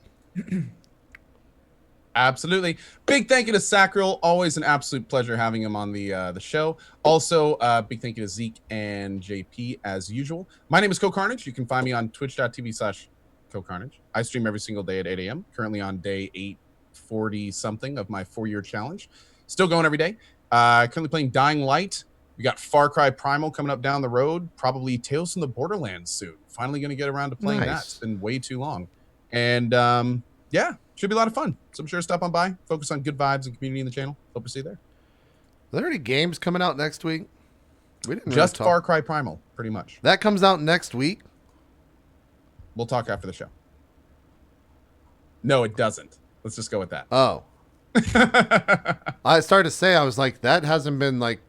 S3: Absolutely. Big thank you to Sacriel. Always an absolute pleasure having him on the show. Also, big thank you to Zeke and JP as usual. My name is CohhCarnage. You can find me on twitch.tv/CohhCarnage. I stream every single day at 8 a.m. Currently on day 840 something of my 4-year challenge. Still going every day. Currently playing Dying Light. We got Far Cry Primal coming up down the road. Probably Tales from the Borderlands soon. Finally going to get around to playing that. It's been way too long. And yeah, should be a lot of fun. So I'm sure stop on by. Focus on good vibes and community in the channel. Hope to see you there.
S1: Are there any games coming out next week? We didn't
S3: Just
S1: really
S3: Far
S1: talk.
S3: Cry Primal, pretty much.
S1: That comes out next week.
S3: We'll talk after the show. No, it doesn't. Let's just go with that.
S1: Oh. I started to say, I was like, that hasn't been like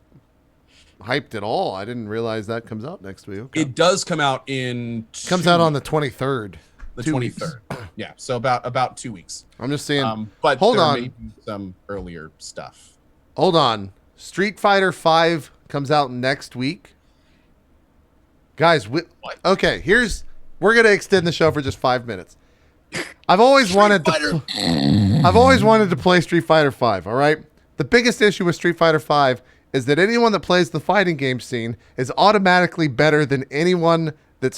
S1: hyped at all. I didn't realize that comes out next week. Okay.
S3: It does come out in
S1: Comes out on the 23rd.
S3: The
S1: 2 weeks.
S3: 23rd. Yeah, so about 2 weeks.
S1: I'm just saying.
S3: But
S1: hold
S3: there
S1: on.
S3: may be some earlier stuff.
S1: Hold on. Street Fighter 5 comes out next week. Guys, okay, we're going to extend the show for just 5 minutes. I've always wanted to play Street Fighter 5, all right? The biggest issue with Street Fighter 5 is that anyone that plays the fighting game scene is automatically better than anyone that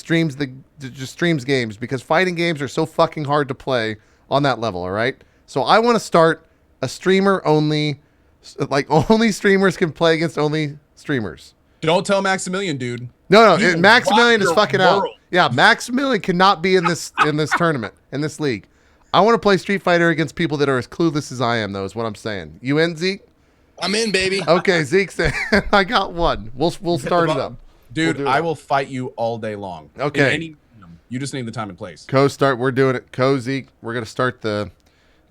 S1: just streams games, because fighting games are so fucking hard to play on that level, all right? So I want to start a streamer only, like only streamers can play against only streamers.
S3: Don't tell Maximilian, dude.
S1: No,
S3: He will
S1: Maximilian
S3: rock
S1: is
S3: your
S1: fucking out.
S3: world.
S1: Yeah, Maximilian cannot be in this tournament, in this league. I want to play Street Fighter against people that are as clueless as I am, though, is what I'm saying. You in, Zeke?
S4: I'm in, baby.
S1: Okay, Zeke said, I got one. We'll start it up.
S3: Dude,
S1: We'll do it.
S3: I will fight you all day long.
S1: Okay.
S3: You just need the time and place.
S1: We're doing it. Zeke, we're going to start the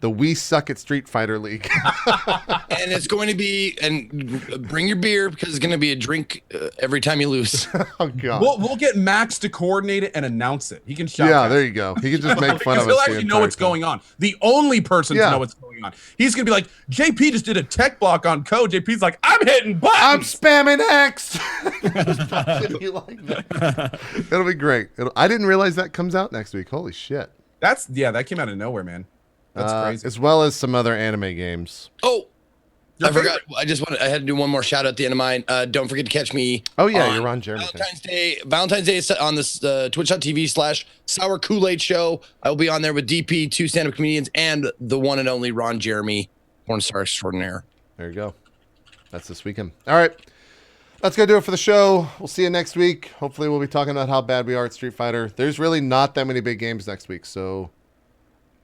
S1: We Suck at Street Fighter League.
S4: And it's going to be, and bring your beer because it's going to be a drink every time you lose.
S1: Oh, God.
S3: We'll get Max to coordinate it and announce it. He can shout.
S1: Yeah, there you go. He can just make fun of us.
S3: He'll actually know what's going on. The only person
S1: Yeah.
S3: to know what's going on. He's going to be like, JP just did a tech block on code. JP's like, I'm hitting buttons.
S1: I'm spamming X. You like that? It'll be great. I didn't realize that comes out next week. Holy shit.
S3: That came out of nowhere, man. That's crazy.
S1: As well as some other anime games.
S4: Oh,
S3: Your
S4: I forgot. I had to do one more shout out at the end of mine. Don't forget to catch me.
S1: Oh, yeah,
S4: on
S1: you're on Jeremy.
S4: Valentine's Day is on this twitch.tv/Sour Kool-Aid Show. I will be on there with DP, 2 stand-up comedians, and the one and only Ron Jeremy, porn star extraordinaire.
S1: There you go. That's this weekend. All right. That's going to do it for the show. We'll see you next week. Hopefully we'll be talking about how bad we are at Street Fighter. There's really not that many big games next week, so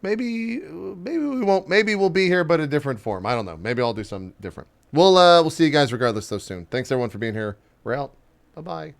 S1: maybe we won't. Maybe we'll be here, but in a different form. I don't know. Maybe I'll do something different. We'll see you guys regardless so soon. Thanks everyone for being here. We're out. Bye-bye.